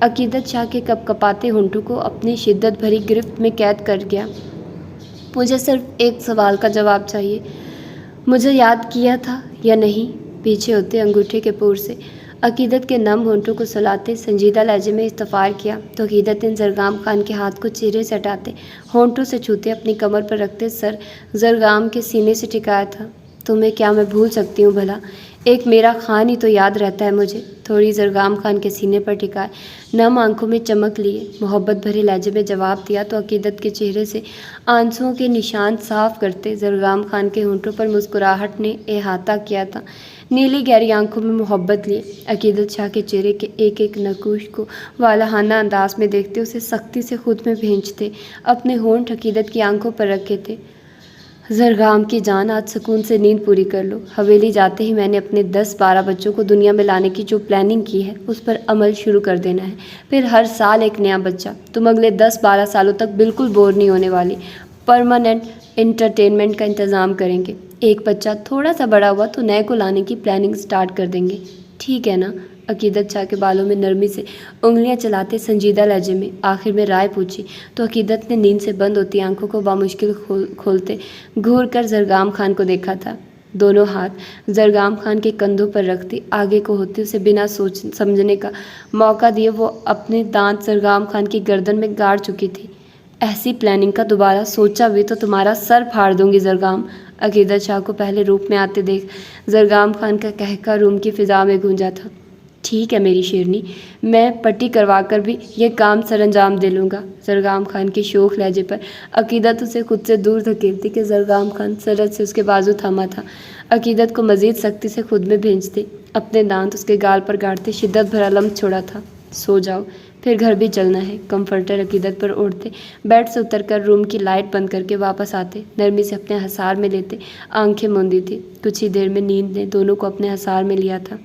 عقیدت شاہ کے کپ کپاتے ہونٹوں کو اپنی شدت بھری گرفت میں قید کر گیا۔ مجھے صرف ایک سوال کا جواب چاہیے، مجھے یاد کیا تھا یا نہیں؟ پیچھے ہوتے انگوٹھے کے پور سے عقیدت کے نم ہونٹوں کو سلاتے سنجیدہ لہجے میں استفار کیا تو عقیدت نے زرگام خان کے ہاتھ کو چہرے سے ہٹاتے، ہونٹوں سے چھوتے، اپنی کمر پر رکھتے سر زرگام کے سینے سے ٹکایا تھا۔ تمہیں کیا میں بھول سکتی ہوں بھلا؟ ایک میرا خان ہی تو یاد رہتا ہے مجھے۔ تھوڑی زرگام خان کے سینے پر ٹکائے نم آنکھوں میں چمک لیے محبت بھرے لہجے میں جواب دیا تو عقیدت کے چہرے سے آنسوؤں کے نشان صاف کرتے زرگام خان کے ہونٹوں پر مسکراہٹ نے احاطہ کیا تھا۔ نیلی گہری آنکھوں میں محبت لیے عقیدت شاہ کے چہرے کے ایک ایک نقوش کو والہانہ انداز میں دیکھتے اسے سختی سے خود میں بھینچتے، اپنے ہونٹ عقیدت کی آنکھوں پر رکھے تھے۔ زرگام کی جان، آج سکون سے نیند پوری کر لو۔ حویلی جاتے ہی میں نے اپنے 10-12 بچوں کو دنیا میں لانے کی جو پلاننگ کی ہے اس پر عمل شروع کر دینا ہے۔ پھر ہر سال ایک نیا بچہ۔ تم اگلے 10-12 سالوں تک بالکل بور نہیں ہونے والی۔ پرماننٹ انٹرٹینمنٹ کا انتظام کریں گے۔ ایک بچہ تھوڑا سا بڑا ہوا تو نئے کو لانے کی پلاننگ سٹارٹ کر دیں گے، ٹھیک ہے نا؟ عقیدت شاہ کے بالوں میں نرمی سے انگلیاں چلاتے سنجیدہ لہجے میں آخر میں رائے پوچھی تو عقیدت نے نیند سے بند ہوتی آنکھوں کو بامشکل کھولتے گھور کر زرگام خان کو دیکھا تھا۔ دونوں ہاتھ زرگام خان کے کندھوں پر رکھتی آگے کو ہوتے اسے بنا سوچ سمجھنے کا موقع دیے وہ اپنے دانت زرگام خان کی گردن میں گاڑ چکی تھی۔ ایسی پلاننگ کا دوبارہ سوچا بھی تو تمہارا سر پھاڑ دوں گی زرگام۔ عقیدت شاہ کو پہلے روپ میں آتے دیکھ زرگام خان کا کہکہ روم کی فضا میں گونجا تھا۔ ٹھیک ہے میری شیرنی، میں پٹی کروا کر بھی یہ کام سر انجام دے لوں گا۔ زرگام خان کے شوخ لہجے پر عقیدت اسے خود سے دور دھکیلتی کہ زرگام خان سرعت سے اس کے بازو تھاما تھا، عقیدت کو مزید سختی سے خود میں بھینچتے، اپنے دانت اس کے گال پر گاڑتے شدت بھرا لمس چھوڑا تھا۔ سو جاؤ، پھر گھر بھی چلنا ہے۔ کمفرٹر عقیدت پر اوڑھتے بیڈ سے اتر کر روم کی لائٹ بند کر کے واپس آتے، نرمی سے اپنے حصار میں لیتے آنکھیں موندی تھی۔ کچھ ہی دیر میں نیند نے دونوں کو اپنے حصار میں لیا تھا۔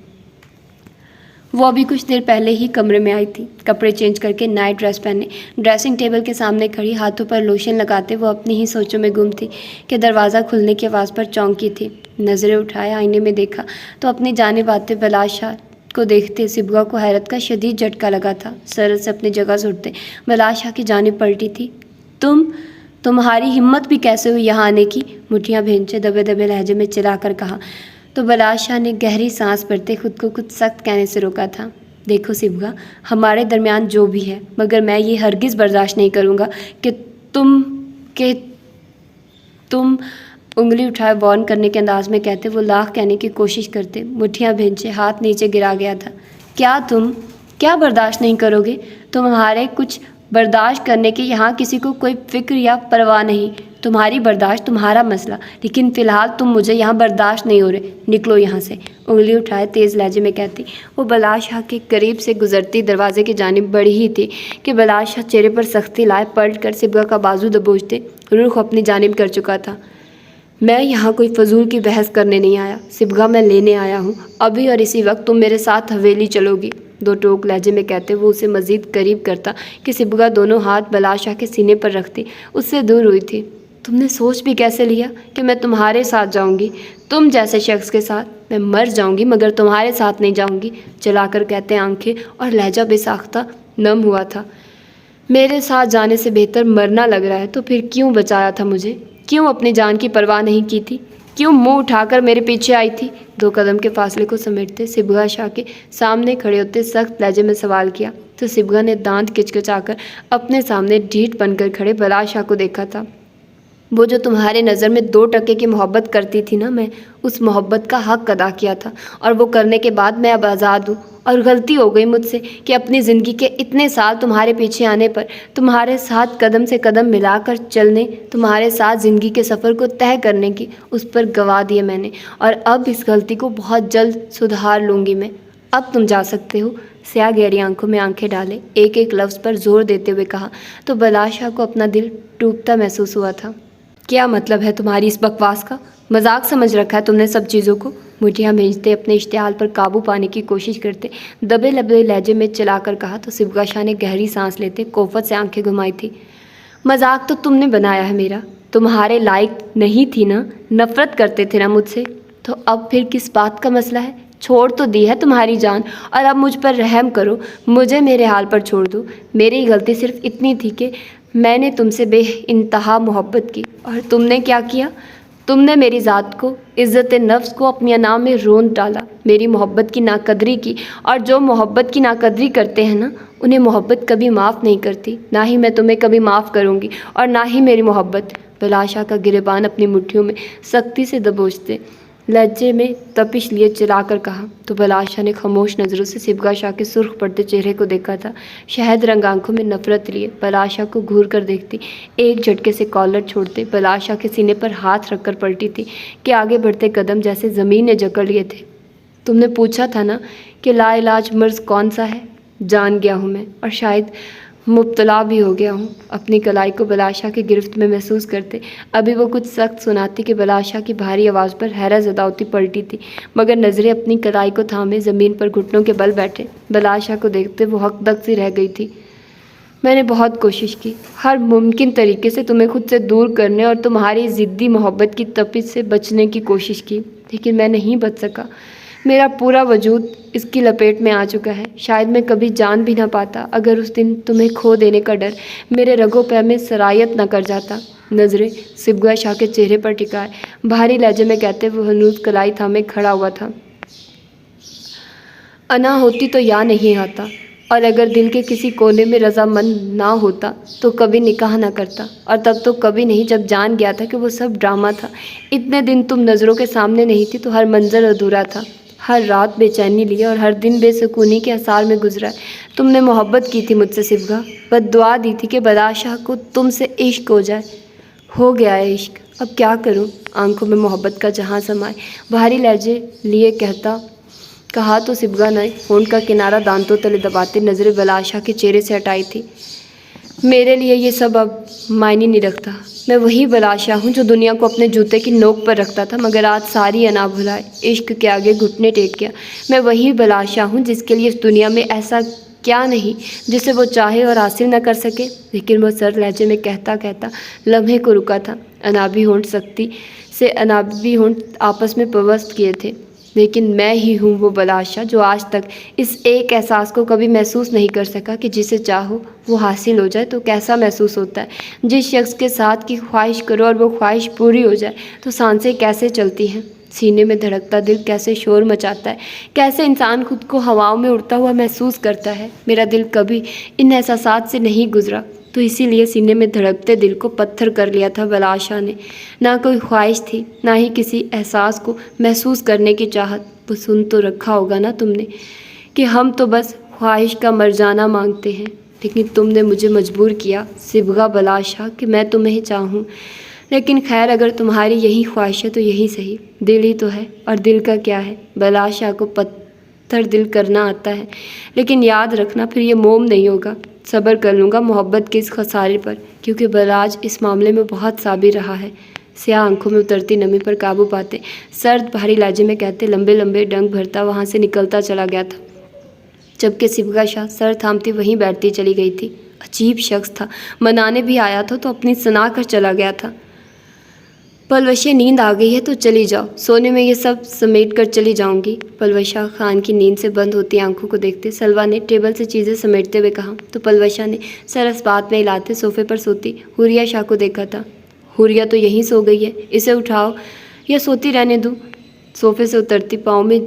وہ ابھی کچھ دیر پہلے ہی کمرے میں آئی تھی، کپڑے چینج کر کے نائٹ ڈریس پہنے ڈریسنگ ٹیبل کے سامنے کھڑی ہاتھوں پر لوشن لگاتے وہ اپنی ہی سوچوں میں گم تھی کہ دروازہ کھلنے کی آواز پر چونکی تھی۔ نظریں اٹھائے آئینے میں دیکھا تو اپنی جانب آتے بلاش شاہ کو دیکھتے صبغہ کو حیرت کا شدید جھٹکا لگا تھا۔ سرعت سے اپنی جگہ سے اٹھتے بلاش شاہ کی جانب پلٹی تھی۔ تمہاری ہمت بھی کیسے ہوئی یہاں آنے کی؟ مٹھیاں بھینچے دبے دبے لہجے میں چلا کر کہا تو بلاش شاہ نے گہری سانس بھرتے خود کو کچھ سخت کہنے سے روکا تھا۔ دیکھو صبغہ، ہمارے درمیان جو بھی ہے، مگر میں یہ ہرگز برداشت نہیں کروں گا کہ تم انگلی اٹھائے وارن کرنے کے انداز میں کہتے وہ لاکھ کہنے کی کوشش کرتے، مٹھیاں بھینچے ہاتھ نیچے گرا گیا تھا۔ کیا برداشت نہیں کرو گے؟ تمہارے کچھ برداشت کرنے کے یہاں کسی کو کوئی فکر یا پرواہ نہیں۔ تمہاری برداشت تمہارا مسئلہ، لیکن فی الحال تم مجھے یہاں برداشت نہیں ہو رہے، نکلو یہاں سے۔ انگلی اٹھائے تیز لہجے میں کہتی وہ بلاش شاہ کے قریب سے گزرتی دروازے کی جانب بڑھی ہی تھی کہ بلاش شاہ چہرے پر سختی لائے پلٹ کر صبغہ کا بازو دبوچتے رخ اپنی جانب کر چکا تھا۔ میں یہاں کوئی فضول کی بحث کرنے نہیں آیا صبغہ، میں لینے آیا ہوں۔ ابھی اور اسی وقت تم میرے ساتھ حویلی چلو گی، دو ٹوک لہجے میں کہتے وہ اسے مزید قریب کرتا کہ صبغہ دونوں ہاتھ بلاش شاہ کے سینے پر رکھتی اس سے دور ہوئی تھی۔ تم نے سوچ بھی کیسے لیا کہ میں تمہارے ساتھ جاؤں گی؟ تم جیسے شخص کے ساتھ میں مر جاؤں گی مگر تمہارے ساتھ نہیں جاؤں گی۔ چلا کر کہتے آنکھیں اور لہجہ بے ساختہ نم ہوا تھا۔ میرے ساتھ جانے سے بہتر مرنا لگ رہا ہے تو پھر کیوں بچایا تھا مجھے؟ کیوں اپنی جان کی پرواہ نہیں کی تھی؟ کیوں منہ اٹھا کر میرے پیچھے آئی تھی؟ 2 قدم کے فاصلے کو سمیٹتے صبغہ شاہ کے سامنے کھڑے ہوتے سخت لہجے میں سوال کیا تو صبغہ نے دانت کچکچا کر اپنے سامنے ڈھیٹ بن کر کھڑے بلاش شاہ کو دیکھا تھا۔ وہ جو تمہارے نظر میں 2% کی محبت کرتی تھی نا، میں اس محبت کا حق ادا کیا تھا اور وہ کرنے کے بعد میں اب آزاد ہوں۔ اور غلطی ہو گئی مجھ سے کہ اپنی زندگی کے اتنے سال تمہارے پیچھے آنے پر، تمہارے ساتھ قدم سے قدم ملا کر چلنے، تمہارے ساتھ زندگی کے سفر کو طے کرنے کی اس پر گوا دیے میں نے، اور اب اس غلطی کو بہت جلد سدھار لوں گی میں۔ اب تم جا سکتے ہو۔ سیاہ گہری آنکھوں میں آنکھیں ڈالے ایک ایک لفظ پر زور دیتے ہوئے کہا تو بلاش شاہ کو اپنا دل ٹوٹتا محسوس ہوا تھا۔ کیا مطلب ہے تمہاری اس بکواس کا؟ مذاق سمجھ رکھا ہے تم نے سب چیزوں کو؟ مٹھیاں بھینچتے اپنے اشتعال پر قابو پانے کی کوشش کرتے دبے لبے لہجے میں چلا کر کہا تو صبغہ شاہ نے گہری سانس لیتے کوفت سے آنکھیں گھمائی تھی۔ مذاق تو تم نے بنایا ہے میرا، تمہارے لائق نہیں تھی نا، نفرت کرتے تھے نا مجھ سے، تو اب پھر کس بات کا مسئلہ ہے؟ چھوڑ تو دی ہے تمہاری جان، اور اب مجھ پر رحم کرو، مجھے میرے حال پر چھوڑ دو۔ میری غلطی صرف اتنی تھی کہ میں نے تم سے بے انتہا محبت کی، اور تم نے کیا کیا؟ تم نے میری ذات کو، عزت نفس کو اپنی انا میں رونت ڈالا، میری محبت کی ناقدری کی، اور جو محبت کی ناقدری کرتے ہیں نا، انہیں محبت کبھی معاف نہیں کرتی، نہ ہی میں تمہیں کبھی معاف کروں گی، اور نہ ہی میری محبت۔ بلاشا کا گریبان اپنی مٹھیوں میں سختی سے دبوچتے لہجے میں تپش لیے چلا کر کہا، تو بلاشا نے خاموش نظروں سے سبگا شاہ کے سرخ پڑتے چہرے کو دیکھا تھا۔ شہد رنگ آنکھوں میں نفرت لیے بلاشا کو گھور کر دیکھتی، ایک جھٹکے سے کالر چھوڑتے بلاشا کے سینے پر ہاتھ رکھ کر پلٹی تھی کہ آگے بڑھتے قدم جیسے زمین نے جکڑ لیے تھے۔ تم نے پوچھا تھا نا کہ لا علاج مرض کون سا ہے؟ جان گیا ہوں میں، اور شاید مبتلا بھی ہو گیا ہوں۔ اپنی کلائی کو بلاشا کی گرفت میں محسوس کرتے ابھی وہ کچھ سخت سناتی کہ بلاشا کی بھاری آواز پر حیرت زدہ ہوتی پلٹی تھی، مگر نظریں اپنی کلائی کو تھامے زمین پر گھٹنوں کے بل بیٹھے بلاشا کو دیکھتے وہ حق دق سی رہ گئی تھی۔ میں نے بہت کوشش کی، ہر ممکن طریقے سے تمہیں خود سے دور کرنے اور تمہاری ضدی محبت کی تپش سے بچنے کی کوشش کی، لیکن میں نہیں بچ سکا۔ میرا پورا وجود اس کی لپیٹ میں آ چکا ہے، شاید میں کبھی جان بھی نہ پاتا اگر اس دن تمہیں کھو دینے کا ڈر میرے رگوں پہ میں سرایت نہ کر جاتا۔ نظریں سبگا شاہ کے چہرے پر ٹکائے بھاری لہجے میں کہتے وہ ہنوز کلائی تھامے کھڑا ہوا تھا، انا ہوتی تو یا نہیں آتا، اور اگر دل کے کسی کونے میں رضامند نہ ہوتا تو کبھی نکاح نہ کرتا، اور تب تو کبھی نہیں جب جان گیا تھا کہ وہ سب ڈرامہ تھا۔ اتنے دن تم نظروں کے سامنے نہیں تھی تو ہر منظر ادھورا تھا، ہر رات بے چینی لی اور ہر دن بے سکونی کے آثار میں گزرا۔ تم نے محبت کی تھی مجھ سے سبگا، بد دعا دی تھی کہ بلاشا کو تم سے عشق ہو جائے، ہو گیا ہے عشق، اب کیا کروں؟ آنکھوں میں محبت کا جہاں سمائے بھاری لہجے لیے کہا تو سبگا نے ہونٹ کا کنارہ دانتوں تلے دباتے نظریں بلاشا کے چہرے سے ہٹائی تھی۔ میرے لیے یہ سب اب معنی نہیں رکھتا، میں وہی بلاشا ہوں جو دنیا کو اپنے جوتے کی نوک پر رکھتا تھا مگر آج ساری انا بھلائے عشق کے آگے گھٹنے ٹیک گیا۔ میں وہی بلاشا ہوں جس کے لیے اس دنیا میں ایسا کیا نہیں جسے وہ چاہے اور حاصل نہ کر سکے۔ لیکن وہ سر لہجے میں کہتا لمحے کو رکا تھا، انابی ہونٹ سختی سے انابی ہونٹ آپس میں پیوست کیے تھے۔ لیکن میں ہی ہوں وہ بلاشا جو آج تک اس ایک احساس کو کبھی محسوس نہیں کر سکا کہ جسے چاہو وہ حاصل ہو جائے تو کیسا محسوس ہوتا ہے، جس شخص کے ساتھ کی خواہش کرو اور وہ خواہش پوری ہو جائے تو سانسیں کیسے چلتی ہیں، سینے میں دھڑکتا دل کیسے شور مچاتا ہے، کیسے انسان خود کو ہواؤں میں اڑتا ہوا محسوس کرتا ہے۔ میرا دل کبھی ان احساسات سے نہیں گزرا، تو اسی لیے سینے میں دھڑکتے دل کو پتھر کر لیا تھا بلاشا نے۔ نہ کوئی خواہش تھی، نہ ہی کسی احساس کو محسوس کرنے کی چاہت۔ وہ سن تو رکھا ہوگا نا تم نے کہ ہم تو بس خواہش کا مرجانہ مانگتے ہیں، لیکن تم نے مجھے مجبور کیا سبگا بلاشا کہ میں تمہیں چاہوں۔ لیکن خیر اگر تمہاری یہی خواہش ہے تو یہی صحیح، دل ہی تو ہے، اور دل کا کیا ہے، بلاشا کو پتھر دل کرنا آتا ہے، لیکن یاد رکھنا پھر یہ موم نہیں ہوگا۔ صبر کر لوں گا محبت کے اس خسارے پر، کیونکہ بلاج اس معاملے میں بہت صابر رہا ہے۔ سیاہ آنکھوں میں اترتی نمی پر قابو پاتے سرد بھاری لہجے میں کہتے لمبے لمبے ڈنگ بھرتا وہاں سے نکلتا چلا گیا تھا، جبکہ سبگا شاہ سر تھامتی وہیں بیٹھتی چلی گئی تھی۔ عجیب شخص تھا، منانے بھی آیا تھا تو اپنی سنا کر چلا گیا تھا۔ پلوشے نیند آ گئی ہے تو چلی جاؤ، سونے میں یہ سب سمیٹ کر چلی جاؤں گی۔ پلوشا خان کی نیند سے بند ہوتی آنکھوں کو دیکھتے سلوا نے ٹیبل سے چیزیں سمیٹتے ہوئے کہا، تو پلوشا نے سر اس بات میں ہلاتے صوفے پر سوتی حوریہ شاہ کو دیکھا تھا۔ حوریہ تو یہیں سو گئی ہے، اسے اٹھاؤ یا سوتی رہنے دوں؟ صوفے سے اترتی پاؤں میں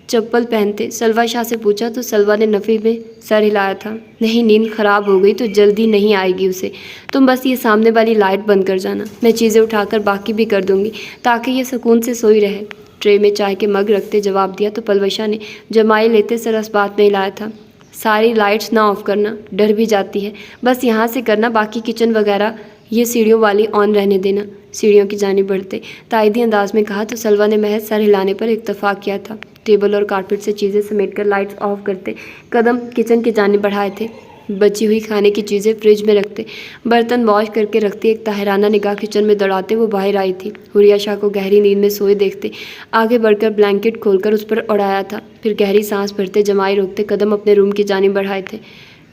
چپل پہنتے سلوا شاہ سے پوچھا تو سلوا نے نفی میں سر ہلایا تھا۔ نہیں، نیند خراب ہو گئی تو جلدی نہیں آئے گی اسے، تم بس یہ سامنے والی لائٹ بند کر جانا، میں چیزیں اٹھا کر باقی بھی کر دوں گی تاکہ یہ سکون سے سوئی رہے۔ ٹرے میں چائے کے مگ رکھتے جواب دیا تو پلوشا نے جمائی لیتے سر اس بات میں ہلایا تھا۔ ساری لائٹس نہ آف کرنا، ڈر بھی جاتی ہے، بس یہاں سے کرنا، باقی کچن وغیرہ یہ سیڑھیوں والی آن رہنے دینا۔ سیڑھیوں کی جانب بڑھتے تائیدی انداز میں کہا تو سلوا نے محض سر ہلانے پر اتفاق کیا تھا۔ ٹیبل اور کارپیٹ سے چیزیں سمیٹ کر لائٹس آف کرتے قدم کچن کی جانب بڑھائے تھے، بچی ہوئی کھانے کی چیزیں فریج میں رکھتے برتن واش کر کے رکھتے ایک طاہرانہ نگاہ کچن میں دوڑاتے وہ باہر آئی تھی۔ حوریہ شاہ کو گہری نیند میں سوئے دیکھتے آگے بڑھ کر بلینکٹ کھول کر اس پر اڑایا تھا، پھر گہری سانس بھرتے جمائی روکتے قدم اپنے روم کی جانب بڑھائے تھے۔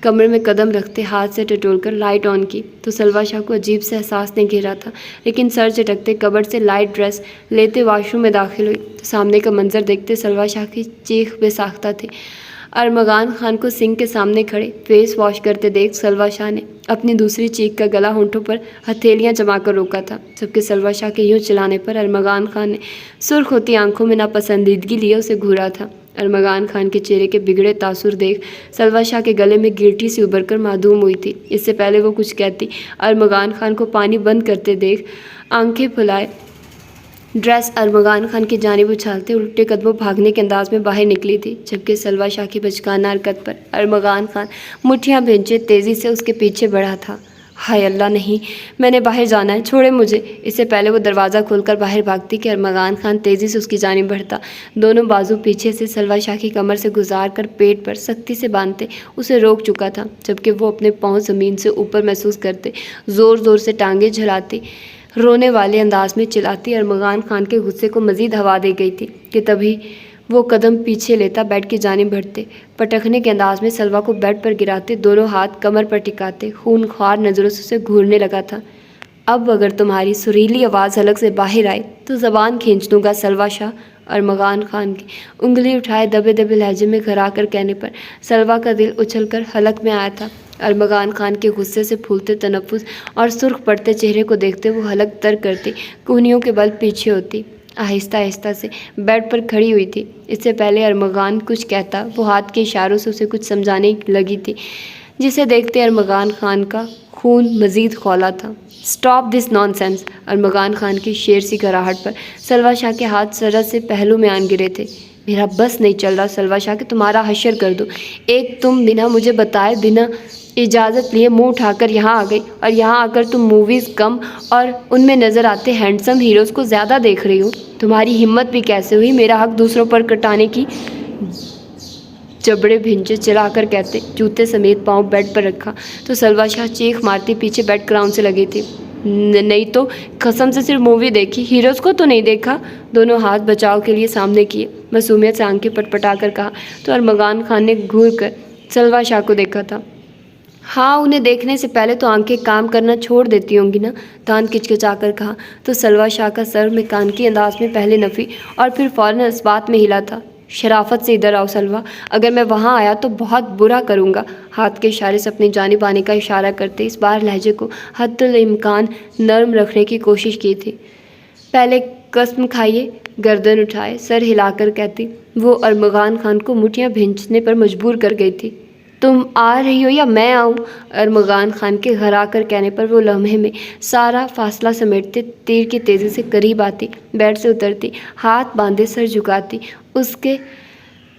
کمرے میں قدم رکھتے ہاتھ سے ٹٹول کر لائٹ آن کی تو سلوا شاہ کو عجیب سے احساس نے گھیرا تھا، لیکن سر چٹکتے کبرڈ سے لائٹ ڈریس لیتے واش روم میں داخل ہوئی۔ تو سامنے کا منظر دیکھتے سلوا شاہ کی چیخ بے ساختہ تھی۔ ارمغان خان کو سنک کے سامنے کھڑے فیس واش کرتے دیکھ سلوا شاہ نے اپنی دوسری چیخ کا گلا ہونٹوں پر ہتھیلیاں جما کر روکا تھا، جبکہ سلوا شاہ کے یوں چلانے پر ارمغان خان نے سرخ ہوتی آنکھوں میں ناپسندیدگی لیے اسے گھورا تھا۔ ارمغان خان کے چہرے کے بگڑے تاثر دیکھ سلوا شاہ کے گلے میں گلٹی سی ابھر کر معدوم ہوئی تھی۔ اس سے پہلے وہ کچھ کہتی، ارمغان خان کو پانی بند کرتے دیکھ آنکھیں پھلائے ڈریس ارمغان خان کی جانب اچھالتے الٹے قدموں بھاگنے کے انداز میں باہر نکلی تھی، جبکہ سلوا شاہ کی بچکانہ حرکت پر ارمغان خان مٹھیاں بھینچے تیزی سے اس کے پیچھے بڑھا تھا۔ ہائے اللہ نہیں، میں نے باہر جانا ہے، چھوڑے مجھے۔ اس سے پہلے وہ دروازہ کھول کر باہر بھاگتی کہ ارمغان خان تیزی سے اس کی جانب بڑھتا، دونوں بازو پیچھے سے سلوا شاہ کی کمر سے گزار کر پیٹ پر سختی سے باندھتے اسے روک چکا تھا، جبکہ وہ اپنے پاؤں زمین سے اوپر محسوس کرتے زور زور سے ٹانگیں جھلاتی رونے والے انداز میں چلاتی۔ ارمغان خان کے غصے کو مزید ہوا دے گئی تھی کہ تبھی وہ قدم پیچھے لیتا بیڈ کی جانب بڑھتے، پٹکنے کے انداز میں سلوا کو بیڈ پر گراتے، دونوں ہاتھ کمر پر ٹکاتے خون خوار نظروں سے اسے گھورنے لگا تھا۔ اب اگر تمہاری سریلی آواز حلق سے باہر آئی تو زبان کھینچ دوں گا سلوا شاہ، ارمغان خان کی انگلی اٹھائے دبے دبے لہجے میں گھرا کر کہنے پر سلوا کا دل اچھل کر حلق میں آیا تھا۔ ارمغان خان کے غصے سے پھولتے تنفس اور سرخ پڑتے چہرے کو دیکھتے وہ حلق تر کرتی، کہنیوں کے بل پیچھے ہوتی، آہستہ آہستہ سے بیڈ پر کھڑی ہوئی تھی۔ اس سے پہلے ارمغان کچھ کہتا وہ ہاتھ کے اشاروں سے اسے کچھ سمجھانے لگی تھی، جسے دیکھتے ارمغان خان کا خون مزید کھولا تھا۔ Stop this naan sense, Armaghan Khan کی شیر سی گھراہٹ پر سلوا شاہ کے ہاتھ سرد سے پہلو میں آن گرے تھے۔ میرا بس نہیں چل رہا سلوا شاہ کہ تمہارا حشر کر دو۔ ایک تم بنا مجھے بتائے بنا اجازت لیے منہ اٹھا کر یہاں آ گئی، اور یہاں آ کر تم موویز کم اور ان میں نظر آتے ہینڈسم ہیروز کو زیادہ دیکھ رہی ہو۔ تمہاری ہمت بھی کیسے ہوئی میرا حق دوسروں پر کٹانے کی؟ جبڑے بھنچے چلا کر کہتے، جوتے سمیت پاؤں بیڈ پر رکھا تو سلوا شاہ چیخ مارتی پیچھے بیڈ گراؤنڈ سے لگی تھی۔ نہیں تو قسم سے صرف مووی دیکھی، ہیروز کو تو نہیں دیکھا؟ دونوں ہاتھ بچاؤ کے لیے سامنے کیے، معصومیت سے آنکھیں پٹپٹا کر کہا تو ارمغان خان نے گھور کر سلوا شاہ کو دیکھا تھا۔ ہاں، انہیں دیکھنے سے پہلے تو آنکھیں کام کرنا چھوڑ دیتی ہوں گی نا، دانت کچکچا کر کہا تو سلوا شاہ کا سر میکانکی انداز میں پہلے نفی اور پھر فوراً اس بات میں ہلا تھا۔ شرافت سے ادھر آؤ سلوا، اگر میں وہاں آیا تو بہت برا کروں گا۔ ہاتھ کے اشارے سے اپنی جانب آنے کا اشارہ کرتے اس بار لہجے کو حد الامکان نرم رکھنے کی کوشش کی تھی۔ پہلے قسم کھائیے، گردن اٹھائے سر ہلا کر کہتی، وہ ارمغان خان کو مٹھیاں بھینچنے پر مجبور کر گئی تھی۔ تم آ رہی ہو یا میں آؤں؟ ارمغان خان کے گھرا کر کہنے پر وہ لمحے میں سارا فاصلہ سمیٹتے تیر کی تیزی سے قریب آتی، بیڈ سے اترتی، ہاتھ باندھے سر جھکاتی، اس کے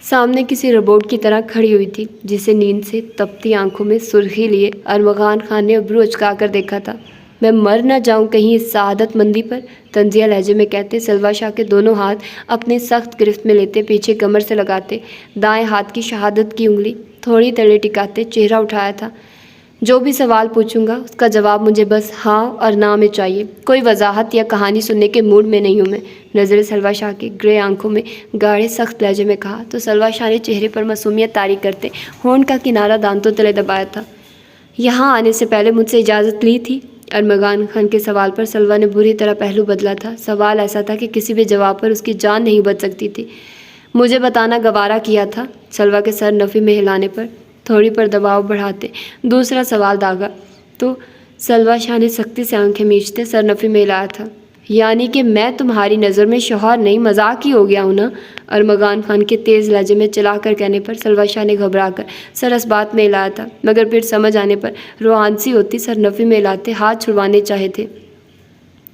سامنے کسی روبوٹ کی طرح کھڑی ہوئی تھی، جسے نیند سے تپتی آنکھوں میں سرخی لیے ارمغان خان نے ابرو اچکا کر دیکھا تھا۔ میں مر نہ جاؤں کہیں اس سعادت مندی پر، طنزیہ لہجے میں کہتے سلوا شاہ کے دونوں ہاتھ اپنے سخت گرفت میں لیتے پیچھے کمر سے لگاتے، دائیں ہاتھ کی شہادت کی انگلی تھوڑی تلے ٹکاتے چہرہ اٹھایا تھا۔ جو بھی سوال پوچھوں گا اس کا جواب مجھے بس ہاں اور نہ میں چاہیے، کوئی وضاحت یا کہانی سننے کے موڈ میں نہیں ہوں میں، نظر سلوا شاہ کی گرے آنکھوں میں گاڑھے سخت لہجے میں کہا تو سلوا شاہ نے چہرے پر معصومیت طاری کرتے ہونٹ کا کنارہ دانتوں تلے دبایا تھا۔ یہاں آنے سے پہلے مجھ سے اجازت لی تھی؟ ارمغان خان کے سوال پر سلوا نے بری طرح پہلو بدلا تھا۔ سوال ایسا تھا کہ کسی بھی جواب پر اس کی جان نہیں بچ سکتی تھی۔ مجھے بتانا گوارا کیا تھا، سلوا کے سر نفی میں ہلانے پر تھوڑی پر دباؤ بڑھاتے دوسرا سوال داغا تو سلوا شاہ نے سختی سے آنکھیں میچتے سر نفی میں ہلایا تھا۔ یعنی کہ میں تمہاری نظر میں شوہر نہیں، مذاق ہی ہو گیا ہوں نا؟ ارمغان خان کے تیز لہجے میں چلا کر کہنے پر سلوا شاہ نے گھبرا کر سر اس بات میں ہلایا تھا، مگر پھر سمجھ آنے پر روحانسی ہوتی سر نفی میں ہلاتے ہاتھ چھڑوانے چاہے تھے۔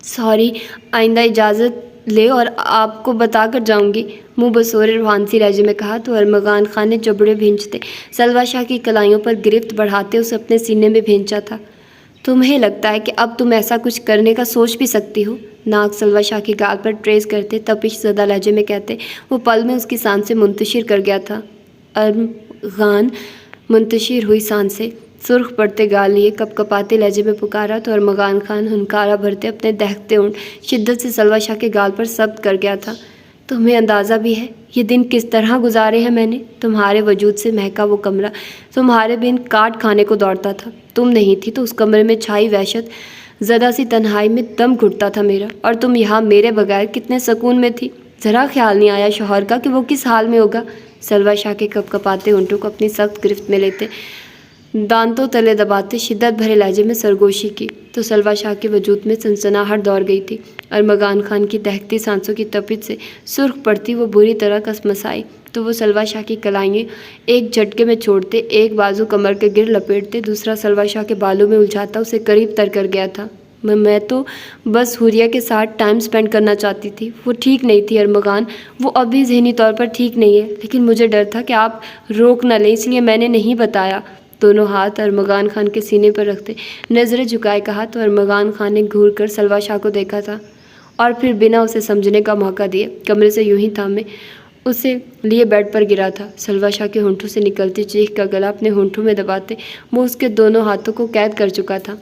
سوری، آئندہ اجازت لے اور آپ کو بتا کر جاؤں گی، منہ بسورے روحانسی لہجے میں کہا تو ارمغان خان نے جبڑے بھینچتے سلوا شاہ کی کلائیوں پر گرفت بڑھاتے اسے اپنے سینے میں بھینچا تھا۔ تمہیں لگتا ہے کہ اب تم ایسا کچھ کرنے کا سوچ بھی سکتی ہو؟ ناک سلوا شاہ کی گال پر ٹریس کرتے تپش زدہ لہجے میں کہتے وہ پل میں اس کی سانسیں منتشر کر گیا تھا۔ ارمغان منتشر ہوئی سانسیں سرخ پڑتے گال لیے کپ کپاتے لہجے میں پکارا تو ارمغان خان ہنکارا بھرتے اپنے دہکتے ہونٹ شدت سے سلوا شاہ کے گال پر ثبت کر گیا تھا۔ تمہیں اندازہ بھی ہے یہ دن کس طرح گزارے ہیں میں نے؟ تمہارے وجود سے مہکا وہ کمرہ تمہارے بن کاٹ کھانے کو دوڑتا تھا۔ تم نہیں تھی تو اس کمرے میں چھائی وحشت زدہ سی تنہائی میں دم گھٹتا تھا میرا، اور تم یہاں میرے بغیر کتنے سکون میں تھی۔ ذرا خیال نہیں آیا شوہر کا کہ وہ کس حال میں ہوگا۔ سلوہ شاہ کے کپ کپاتے ہونٹوں کو اپنی سخت گرفت میں لیتے، دانتوں تلے دباتے شدت بھرے لہجے میں سرگوشی کی تو سلوہ شاہ کے وجود میں سنسناہٹ دوڑ گئی تھی۔ ارمغان خان کی دہکتی سانسوں کی تپش سے سرخ پڑتی وہ بری طرح کسمسائی تو وہ سلوہ شاہ کی کلائیں ایک جھٹکے میں چھوڑتے، ایک بازو کمر کے گر لپیٹتے، دوسرا سلوہ شاہ کے بالوں میں الجھاتا اسے قریب تر کر گیا تھا۔ میں تو بس حوریہ کے ساتھ ٹائم سپینڈ کرنا چاہتی تھی۔ وہ ٹھیک نہیں تھی ارمغان، وہ ابھی ذہنی طور پر ٹھیک نہیں ہے، لیکن مجھے ڈر تھا کہ آپ روک نہ لیں، اس لیے میں نے نہیں بتایا۔ دونوں ہاتھ ارمغان خان کے سینے پر رکھتے نظریں جھکائے کہا تو ارمغان خان نے گھور کر سلوہ شاہ کو دیکھا تھا اور پھر بنا اسے سمجھنے کا موقع دیے کمرے سے یوں ہی تھامے اسے لیے بیڈ پر گرا تھا۔ سلوہ شاہ کے ہونٹوں سے نکلتی چیخ کا گلا اپنے ہونٹوں میں دباتے وہ اس کے دونوں ہاتھوں کو قید کر چکا تھا۔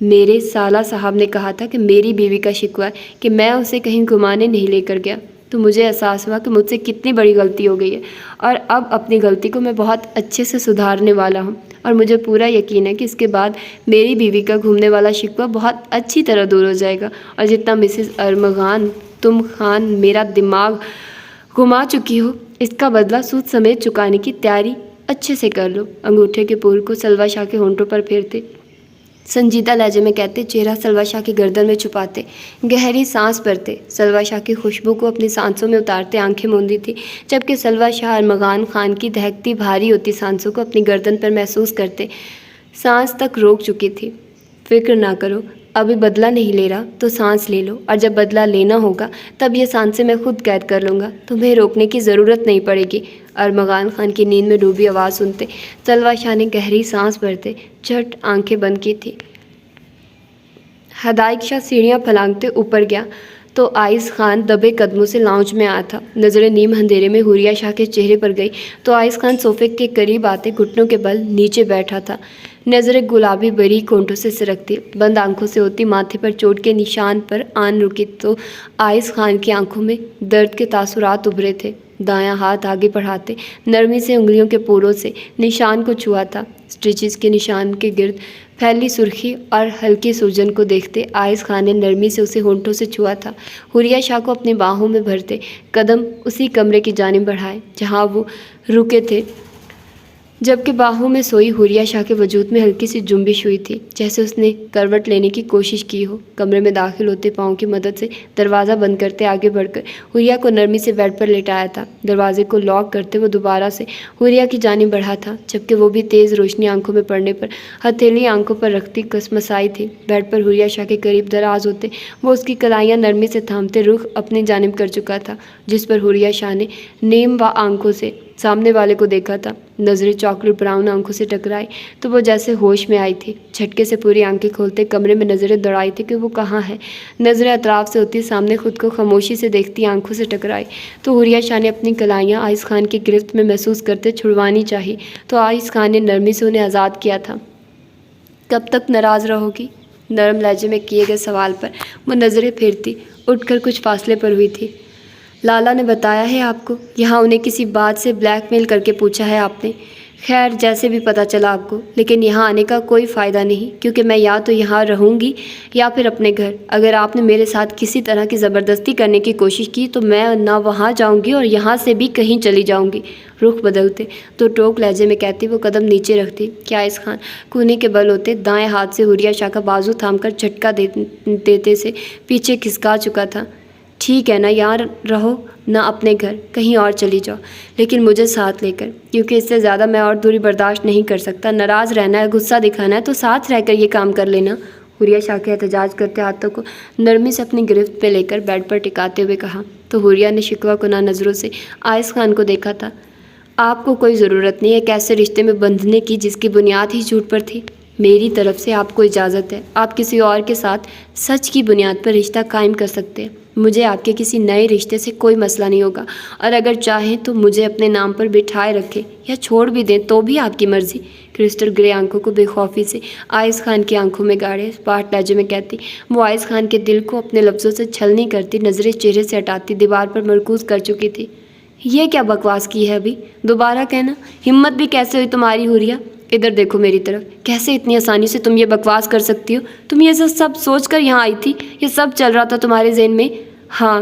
میرے سالہ صاحب نے کہا تھا کہ میری بیوی کا شکوہ ہے کہ میں اسے کہیں گھمانے نہیں لے کر گیا، تو مجھے احساس ہوا کہ مجھ سے کتنی بڑی غلطی ہو گئی ہے اور اب اپنی غلطی کو میں بہت اچھے سے سدھارنے والا ہوں، اور مجھے پورا یقین ہے کہ اس کے بعد میری بیوی کا گھومنے والا شکوہ بہت اچھی طرح دور ہو جائے گا، اور جتنا مسز ارمغان تم خان میرا دماغ گھما چکی ہو، اس کا بدلہ سود سمیت چکانے کی تیاری اچھے سے کر لو۔ انگوٹھے کے پور کو سلوہ شاہ کے ہونٹوں پر پھیرتے سنجیدہ لہجے میں کہتے، چہرہ سلوہ شاہ کی گردن میں چھپاتے، گہری سانس بھرتے، سلوہ شاہ کی خوشبو کو اپنی سانسوں میں اتارتے آنکھیں موندی تھی، جبکہ سلوہ شاہ ارمغان خان کی دہکتی بھاری ہوتی سانسوں کو اپنی گردن پر محسوس کرتے سانس تک روک چکی تھی۔ فکر نہ کرو، ابھی بدلہ نہیں لے رہا تو سانس لے لو، اور جب بدلہ لینا ہوگا تب یہ سانسیں میں خود قید کر لوں گا، تمہیں روکنے کی ضرورت نہیں پڑے گی۔ ارمغان خان کی نیند میں ڈوبی آواز سنتے سلوہ شاہ نے گہری سانس بھرتے جھٹ آنکھیں بند کی تھی۔ ہدایت شاہ سیڑھیاں پھلانگتے اوپر گیا تو آئس خان دبے قدموں سے لاؤنج میں آیا تھا۔ نظریں نیم اندھیرے میں حوریہ شاہ کے چہرے پر گئی تو آئس خان صوفے کے قریب آتے گھٹنوں کے بل نیچے بیٹھا تھا، نظریں گلابی باریک ہونٹوں سے سرکتی، بند آنکھوں سے ہوتی ماتھے پر چوٹ کے نشان پر آن رکی تو آئس خان کی آنکھوں میں درد کے تاثرات ابھرے تھے۔ دایاں ہاتھ آگے بڑھاتے نرمی سے انگلیوں کے پوروں سے نشان کو چھوا تھا، سٹیچز کے نشان کے گرد پھیلی سرخی اور ہلکی سوجن کو دیکھتے آئس خان نے نرمی سے اسے ہونٹوں سے چھوا تھا۔ حوریہ شاہ کو اپنی باہوں میں بھرتے قدم اسی کمرے کی جانب بڑھائے جہاں وہ رکے تھے، جبکہ باہوں میں سوئی حوریہ شاہ کے وجود میں ہلکی سی جنبش ہوئی تھی، جیسے اس نے کروٹ لینے کی کوشش کی ہو۔ کمرے میں داخل ہوتے پاؤں کی مدد سے دروازہ بند کرتے آگے بڑھ کر حوریہ کو نرمی سے بیڈ پر لٹایا تھا۔ دروازے کو لاک کرتے وہ دوبارہ سے حوریہ کی جانب بڑھا تھا، جبکہ وہ بھی تیز روشنی آنکھوں میں پڑنے پر ہتھیلی آنکھوں پر رکھتی کسمسائی تھی۔ بیڈ پر حوریہ شاہ کے قریب دراز ہوتے وہ اس کی کلائیاں نرمی سے تھامتے رخ اپنی جانب کر چکا تھا، جس پر حوریہ شاہ نے نیم و آنکھوں سے سامنے والے کو دیکھا تھا۔ نظریں چاکلیٹ براؤن آنکھوں سے ٹکرائی تو وہ جیسے ہوش میں آئی تھی، جھٹکے سے پوری آنکھیں کھولتے کمرے میں نظریں دوڑائی تھی کہ وہ کہاں ہے۔ نظریں اطراف سے ہوتی سامنے خود کو خاموشی سے دیکھتی آنکھوں سے ٹکرائی تو حوریہ شاہ نے اپنی کلائیاں آئس خان کی گرفت میں محسوس کرتے چھڑوانی چاہی تو آئس خان نے نرمی سے انہیں آزاد کیا تھا۔ کب تک ناراض رہو گی؟ نرم لہجے میں کیے گئے سوال پر وہ نظریں پھیرتی اٹھ کر کچھ فاصلے پر ہوئی تھی۔ لالا نے بتایا ہے آپ کو؟ یہاں انہیں کسی بات سے بلیک میل کر کے پوچھا ہے آپ نے؟ خیر جیسے بھی پتہ چلا آپ کو، لیکن یہاں آنے کا کوئی فائدہ نہیں، کیونکہ میں یا تو یہاں رہوں گی یا پھر اپنے گھر۔ اگر آپ نے میرے ساتھ کسی طرح کی زبردستی کرنے کی کوشش کی تو میں نہ وہاں جاؤں گی اور یہاں سے بھی کہیں چلی جاؤں گی۔ رخ بدلتے تو ٹوک لہجے میں کہتی وہ قدم نیچے رکھتی کہ آئس خان کونے کے بل ہوتے دائیں ہاتھ سے حوریہ شاہ کا بازو تھام کر جھٹکا دیتے سے پیچھے کھسکا چکا تھا۔ ٹھیک ہے، نہ یہاں رہو نہ اپنے گھر، کہیں اور چلی جاؤ، لیکن مجھے ساتھ لے کر، کیونکہ اس سے زیادہ میں اور دوری برداشت نہیں کر سکتا۔ ناراض رہنا ہے، غصہ دکھانا ہے تو ساتھ رہ کر یہ کام کر لینا۔ حوریہ شاہ کے احتجاج کرتے ہاتھوں کو نرمی سے اپنی گرفت پہ لے کر بیڈ پر ٹکاتے ہوئے کہا تو حوریہ نے شکوہ کناں نظروں سے آئس خان کو دیکھا تھا۔ آپ کو کوئی ضرورت نہیں ایک ایسے رشتے میں بندھنے کی جس کی بنیاد ہی جھوٹ پر تھی۔ میری طرف سے آپ کو اجازت ہے، آپ کسی اور کے ساتھ سچ کی بنیاد پر رشتہ قائم کر سکتے ہیں۔ مجھے آپ کے کسی نئے رشتے سے کوئی مسئلہ نہیں ہوگا، اور اگر چاہیں تو مجھے اپنے نام پر بٹھائے رکھیں یا چھوڑ بھی دیں تو بھی آپ کی مرضی۔ کرسٹل گرے آنکھوں کو بے خوفی سے آئس خان کی آنکھوں میں گاڑے پاٹ لہجے میں کہتی وہ آئس خان کے دل کو اپنے لفظوں سے چھلنی کرتی نظریں چہرے سے ہٹاتی دیوار پر مرکوز کر چکی تھی۔ یہ کیا بکواس کی ہے ابھی؟ دوبارہ کہنا، ہمت بھی کیسے ہوئی تمہاری حوریہ؟ ادھر دیکھو میری طرف، کیسے اتنی آسانی سے تم یہ بکواس کر سکتی ہو؟ تم یہ سب سوچ کر یہاں آئی تھی؟ یہ سب چل رہا تھا تمہارے ذہن میں؟ ہاں،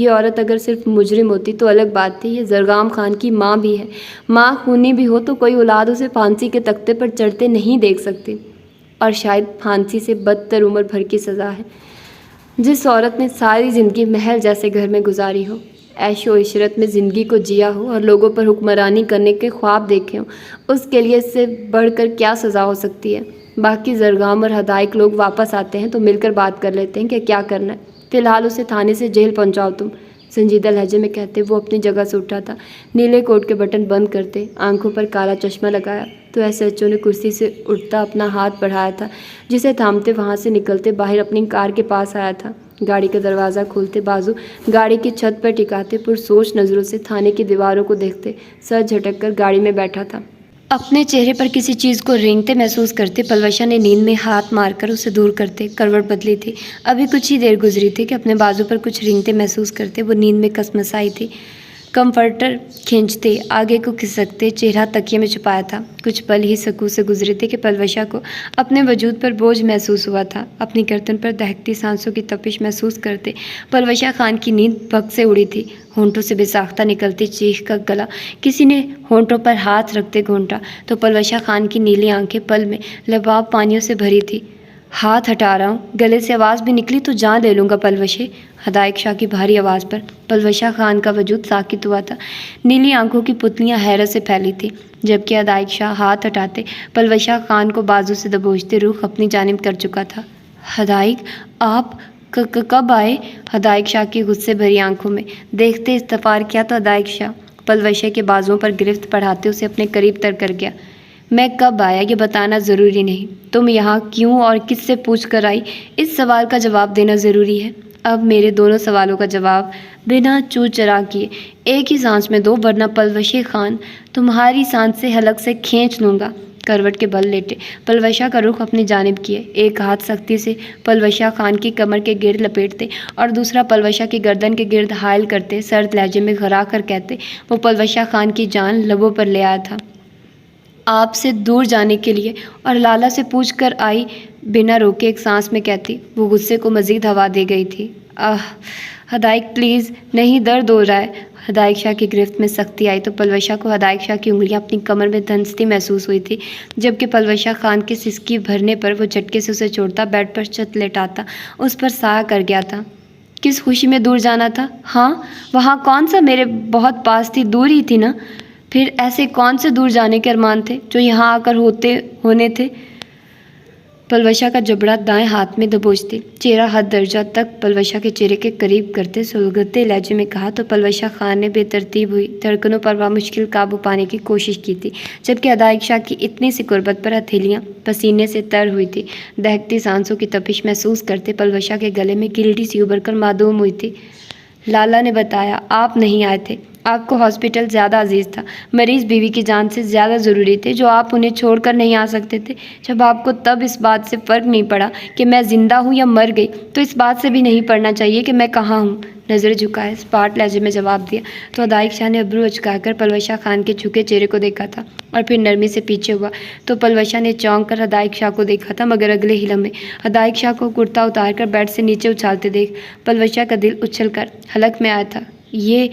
یہ عورت اگر صرف مجرم ہوتی تو الگ بات تھی، یہ زرگام خان کی ماں بھی ہے۔ ماں خونی بھی ہو تو کوئی اولاد اسے پھانسی کے تختے پر چڑھتے نہیں دیکھ سکتی، اور شاید پھانسی سے بدتر عمر بھر کی سزا ہے۔ جس عورت نے ساری زندگی محل جیسے گھر میں گزاری ہو، عیش و عشرت میں زندگی کو جیا ہو اور لوگوں پر حکمرانی کرنے کے خواب دیکھے ہوں، اس کے لیے اس سے بڑھ کر کیا سزا ہو سکتی ہے؟ باقی زرگام اور حدائق لوگ واپس آتے ہیں تو مل کر بات کر لیتے ہیں کہ کیا کرنا ہے۔ فی الحال اسے تھانے سے جیل پہنچاؤ تم، سنجیدہ لہجے میں کہتے وہ اپنی جگہ سے اٹھا تھا۔ نیلے کوٹ کے بٹن بند کرتے، آنکھوں پر کالا چشمہ لگایا تو ایس ایچ او نے کرسی سے اٹھتا اپنا ہاتھ بڑھایا تھا، جسے تھامتے وہاں سے نکلتے باہر اپنی کار کے پاس آیا تھا۔ گاڑی کا دروازہ کھولتے، بازو گاڑی کی چھت پر ٹکاتے، پرسوچ نظروں سے تھانے کی دیواروں کو دیکھتے، سر جھٹک کر گاڑی میں بیٹھا تھا۔ اپنے چہرے پر کسی چیز کو رینگتے محسوس کرتے پلوشا نے نیند میں ہاتھ مار کر اسے دور کرتے کروٹ بدلی تھی۔ ابھی کچھ ہی دیر گزری تھی کہ اپنے بازو پر کچھ رینگتے محسوس کرتے وہ نیند میں کسمسائی تھی۔ کمفرٹر کھینچتے، آگے کو کھسکتے، چہرہ تکیے میں چھپایا تھا۔ کچھ پل ہی سکون سے گزرے تھے کہ پلوشا کو اپنے وجود پر بوجھ محسوس ہوا تھا۔ اپنی گردن پر دہکتی سانسوں کی تپش محسوس کرتے پلوشا خان کی نیند بھگ سے اڑی تھی۔ ہونٹوں سے بے ساختہ نکلتی چیخ کا گلا کسی نے ہونٹوں پر ہاتھ رکھتے گھونٹا تو پلوشا خان کی نیلی آنکھیں پل میں لباب پانیوں سے بھری تھی۔ ہاتھ ہٹا رہا ہوں، گلے سے آواز بھی نکلی تو جان لے لوں گا پلوشے، حدائق شاہ کی بھاری آواز پر پلوشا خان کا وجود ساکت ہوا تھا۔ نیلی آنکھوں کی پتلیاں حیرت سے پھیلی تھی، جبکہ حدائق شاہ ہاتھ ہٹاتے پلوشا خان کو بازو سے دبوچتے رخ اپنی جانب کر چکا تھا۔ حدائق آپ کب آئے؟ حدائق شاہ کی غصے بھری آنکھوں میں دیکھتے استفار کیا تو حدائق شاہ پلوشے کے بازوؤں پر گرفت پڑھاتے اسے اپنے قریب تر کر گیا۔ میں کب آیا یہ بتانا ضروری نہیں، تم یہاں کیوں اور کس سے پوچھ کر آئی، اس سوال کا جواب دینا ضروری ہے۔ اب میرے دونوں سوالوں کا جواب بنا چو چرا کیے ایک ہی سانس میں دو، ورنہ پلوشے خان تمہاری سانس سے حلق سے کھینچ لوں گا۔ کروٹ کے بل لیٹے پلوشا کا رخ اپنی جانب کیے، ایک ہاتھ سختی سے پلوشا خان کی کمر کے گرد لپیٹتے اور دوسرا پلوشا کی گردن کے گرد حائل کرتے، سرد لہجے میں گھرا کر کہتے وہ پلوشا خان کی جان لبوں پر لے آیا تھا آپ سے دور جانے کے لیے، اور لالا سے پوچھ کر آئی، بنا روکے ایک سانس میں کہتی وہ غصے کو مزید ہوا دے گئی تھی۔ حدائق پلیز، نہیں درد ہو رہا ہے۔ حدائق شاہ کی گرفت میں سختی آئی تو پلوشا کو حدائق شاہ کی انگلیاں اپنی کمر میں دھنستی محسوس ہوئی تھی، جبکہ پلوشا خان کے سسکی بھرنے پر وہ جھٹکے سے اسے چھوڑتا بیڈ پر چت لیٹاتا اس پر سایہ کر گیا تھا۔ کس خوشی میں دور جانا تھا؟ ہاں وہاں کون سا میرے بہت پاس تھی، دور ہی تھی نا، پھر ایسے کون سے دور جانے کے ارمان تھے جو یہاں آ کر ہونے تھے؟ پلوشا کا جبڑا دائیں ہاتھ میں دبوچتے، چہرہ حد درجہ تک پلوشا کے چہرے کے قریب کرتے سلگتے لہجے میں کہا تو پلوشا خان نے بے ترتیب ہوئی دھڑکنوں پر بامشکل قابو پانے کی کوشش کی تھی، جبکہ حدائق شاہ کی اتنی سی قربت پر ہتھیلیاں پسینے سے تر ہوئی تھی۔ دہکتی سانسوں کی تپش محسوس کرتے پلوشا کے گلے میں گلٹی سی ابھر کر معدوم ہوئی تھی۔ لالا نے بتایا آپ نہیں آئے تھے، آپ کو ہاسپٹل زیادہ عزیز تھا، مریض بیوی کی جان سے زیادہ ضروری تھے جو آپ انہیں چھوڑ کر نہیں آ سکتے تھے۔ جب آپ کو تب اس بات سے فرق نہیں پڑا کہ میں زندہ ہوں یا مر گئی تو اس بات سے بھی نہیں پڑنا چاہیے کہ میں کہاں ہوں۔ نظر جھکائے اسپاٹ لہجے میں جواب دیا تو حدائق شاہ نے ابرو اچکا کر پلوشا خان کے جھکے چہرے کو دیکھا تھا اور پھر نرمی سے پیچھے ہوا تو پلوشا نے چونک کر حدائق شاہ کو دیکھا تھا، مگر اگلے ہی لمحے حدائق شاہ کو کرتا اتار کر بیڈ سے نیچے اچھالتے دیکھ پلوشا کا دل اچھل کر حلق میں آیا تھا۔ یہ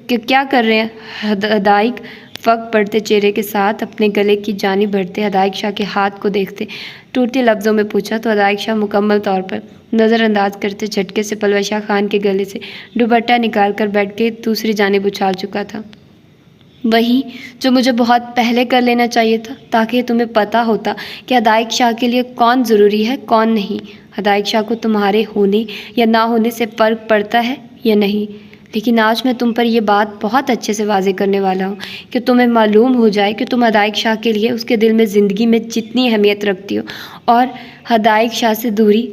کیا کر رہے ہیں؟ حدائق فق پڑتے چہرے کے ساتھ اپنے گلے کی جانب بڑھتے حدائق شاہ کے ہاتھ کو دیکھتے ٹوٹے لفظوں میں پوچھا تو حدائق شاہ مکمل طور پر نظر انداز کرتے جھٹکے سے پلوشا خان کے گلے سے دوپٹہ نکال کر بیڈ کے دوسری جانب اچھال چکا تھا۔ وہی جو مجھے بہت پہلے کر لینا چاہیے تھا تاکہ تمہیں پتہ ہوتا کہ حدائق شاہ کے لیے کون ضروری ہے کون نہیں۔ حدائق شاہ کو تمہارے ہونے یا نہ ہونے سے فرق پڑتا ہے یا نہیں، لیکن آج میں تم پر یہ بات بہت اچھے سے واضح کرنے والا ہوں کہ تمہیں معلوم ہو جائے کہ تم حدائق شاہ کے لیے اس کے دل میں زندگی میں جتنی اہمیت رکھتی ہو اور حدائق شاہ سے دوری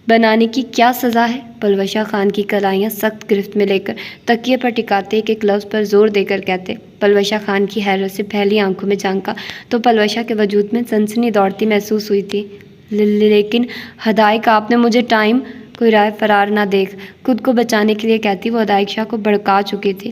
بنانے کی کیا سزا ہے۔ پلوشا خان کی کلائیاں سخت گرفت میں لے کر تکیے پر ٹکاتے ایک لفظ پر زور دے کر کہتے پلوشا خان کی حیرت سے پھیلی آنکھوں میں جھانکا تو پلوشا کے وجود میں سنسنی دوڑتی محسوس ہوئی تھی۔ لیکن حدائق آپ نے مجھے ٹائم کوئی رائے فرار نہ دیکھ خود کو بچانے کے لیے کہتی وہ حدائق شاہ کو بھڑکا چکی تھی۔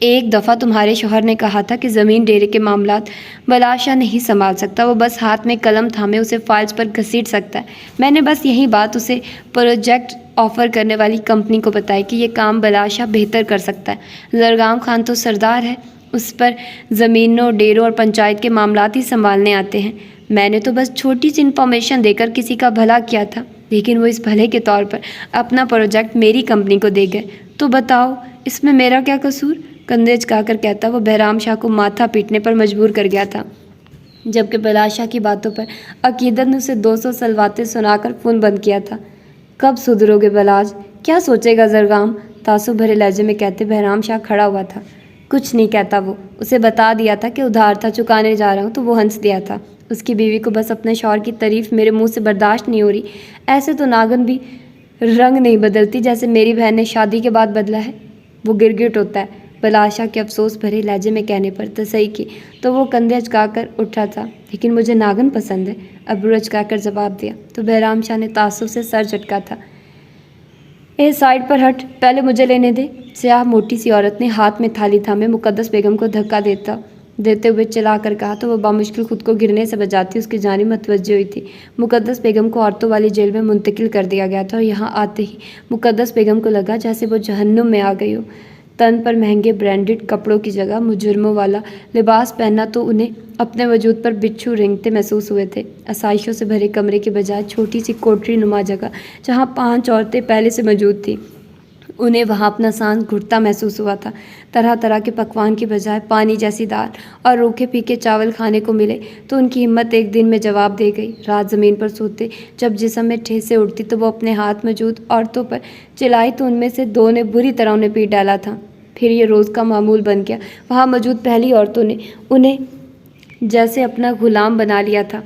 ایک دفعہ تمہارے شوہر نے کہا تھا کہ زمین ڈیرے کے معاملات بلاشا نہیں سنبھال سکتا، وہ بس ہاتھ میں قلم تھامے اسے فائلز پر گھسیٹ سکتا ہے۔ میں نے بس یہی بات اسے پروجیکٹ آفر کرنے والی کمپنی کو بتائی کہ یہ کام بلاشا بہتر کر سکتا ہے۔ زرگام خان تو سردار ہے، اس پر زمینوں، ڈیروں اور پنچایت کے معاملات ہی سنبھالنے آتے ہیں۔ میں نے تو بس چھوٹی سی انفارمیشن دے کر کسی کا بھلا کیا تھا، لیکن وہ اس بھلے کے طور پر اپنا پروجیکٹ میری کمپنی کو دے گئے۔ تو بتاؤ اس میں میرا کیا قصور؟ کندھے جھکا کر کہتا وہ بہرام شاہ کو ماتھا پیٹنے پر مجبور کر گیا تھا، جبکہ بلاشا کی باتوں پر عقیدت نے اسے 200 سلواتیں سنا کر فون بند کیا تھا۔ کب سدھرو گے بلاج؟ کیا سوچے گا زرگام؟ تعصب بھرے لہجے میں کہتے بہرام شاہ کھڑا ہوا تھا۔ کچھ نہیں کہتا، وہ اسے بتا دیا تھا کہ ادھار تھا، چکانے جا رہا ہوں، تو وہ ہنس دیا تھا۔ اس کی بیوی کو بس اپنے شوہر کی تعریف میرے منہ سے برداشت نہیں ہو رہی۔ ایسے تو ناگن بھی رنگ نہیں بدلتی جیسے میری بہن نے شادی کے بعد بدلا ہے۔ وہ گرگٹ ہوتا ہے، بلاشا کے افسوس بھرے لہجے میں کہنے پر تصحیح کی تو وہ کندھے اچکا کر اٹھا تھا۔ لیکن مجھے ناگن پسند ہے، ابرو اچکا کر جواب دیا تو بہرام شاہ نے تعصب سے سر جھٹکا تھا۔ اے سائڈ پر ہٹ، پہلے مجھے لینے دے۔ سیاہ موٹی سی عورت نے ہاتھ میں تھالی تھامے مقدس بیگم کو دھکا دیتے ہوئے چلا کر کہا تو وہ بامشکل خود کو گرنے سے بچاتی اس کی جانب متوجہ ہوئی تھی۔ مقدس بیگم کو عورتوں والی جیل میں منتقل کر دیا گیا تھا اور یہاں آتے ہی مقدس بیگم کو لگا جیسے وہ جہنم میں آ گئی ہو۔ تن پر مہنگے برانڈڈ کپڑوں کی جگہ مجرموں والا لباس پہننا تو انہیں اپنے وجود پر بچھو رینگتے محسوس ہوئے تھے۔ آسائشوں سے بھرے کمرے کے بجائے چھوٹی سی کوٹری نما جگہ جہاں 5 عورتیں پہلے سے موجود تھیں، انہیں وہاں اپنا سانس گھٹتا محسوس ہوا تھا۔ طرح طرح کے پکوان کی بجائے پانی جیسی دال اور روکھے پھیکے چاول کھانے کو ملے تو ان کی ہمت ایک دن میں جواب دے گئی۔ رات زمین پر سوتے جب جسم میں ٹھیسیں اڑتی تو وہ اپنے ہاتھ موجود عورتوں پر چلائی تو ان میں سے 2 نے بری طرح انہیں پیٹ ڈالا تھا۔ پھر یہ روز کا معمول بن گیا۔ وہاں موجود پہلی عورتوں نے انہیں جیسے اپنا غلام بنا لیا تھا۔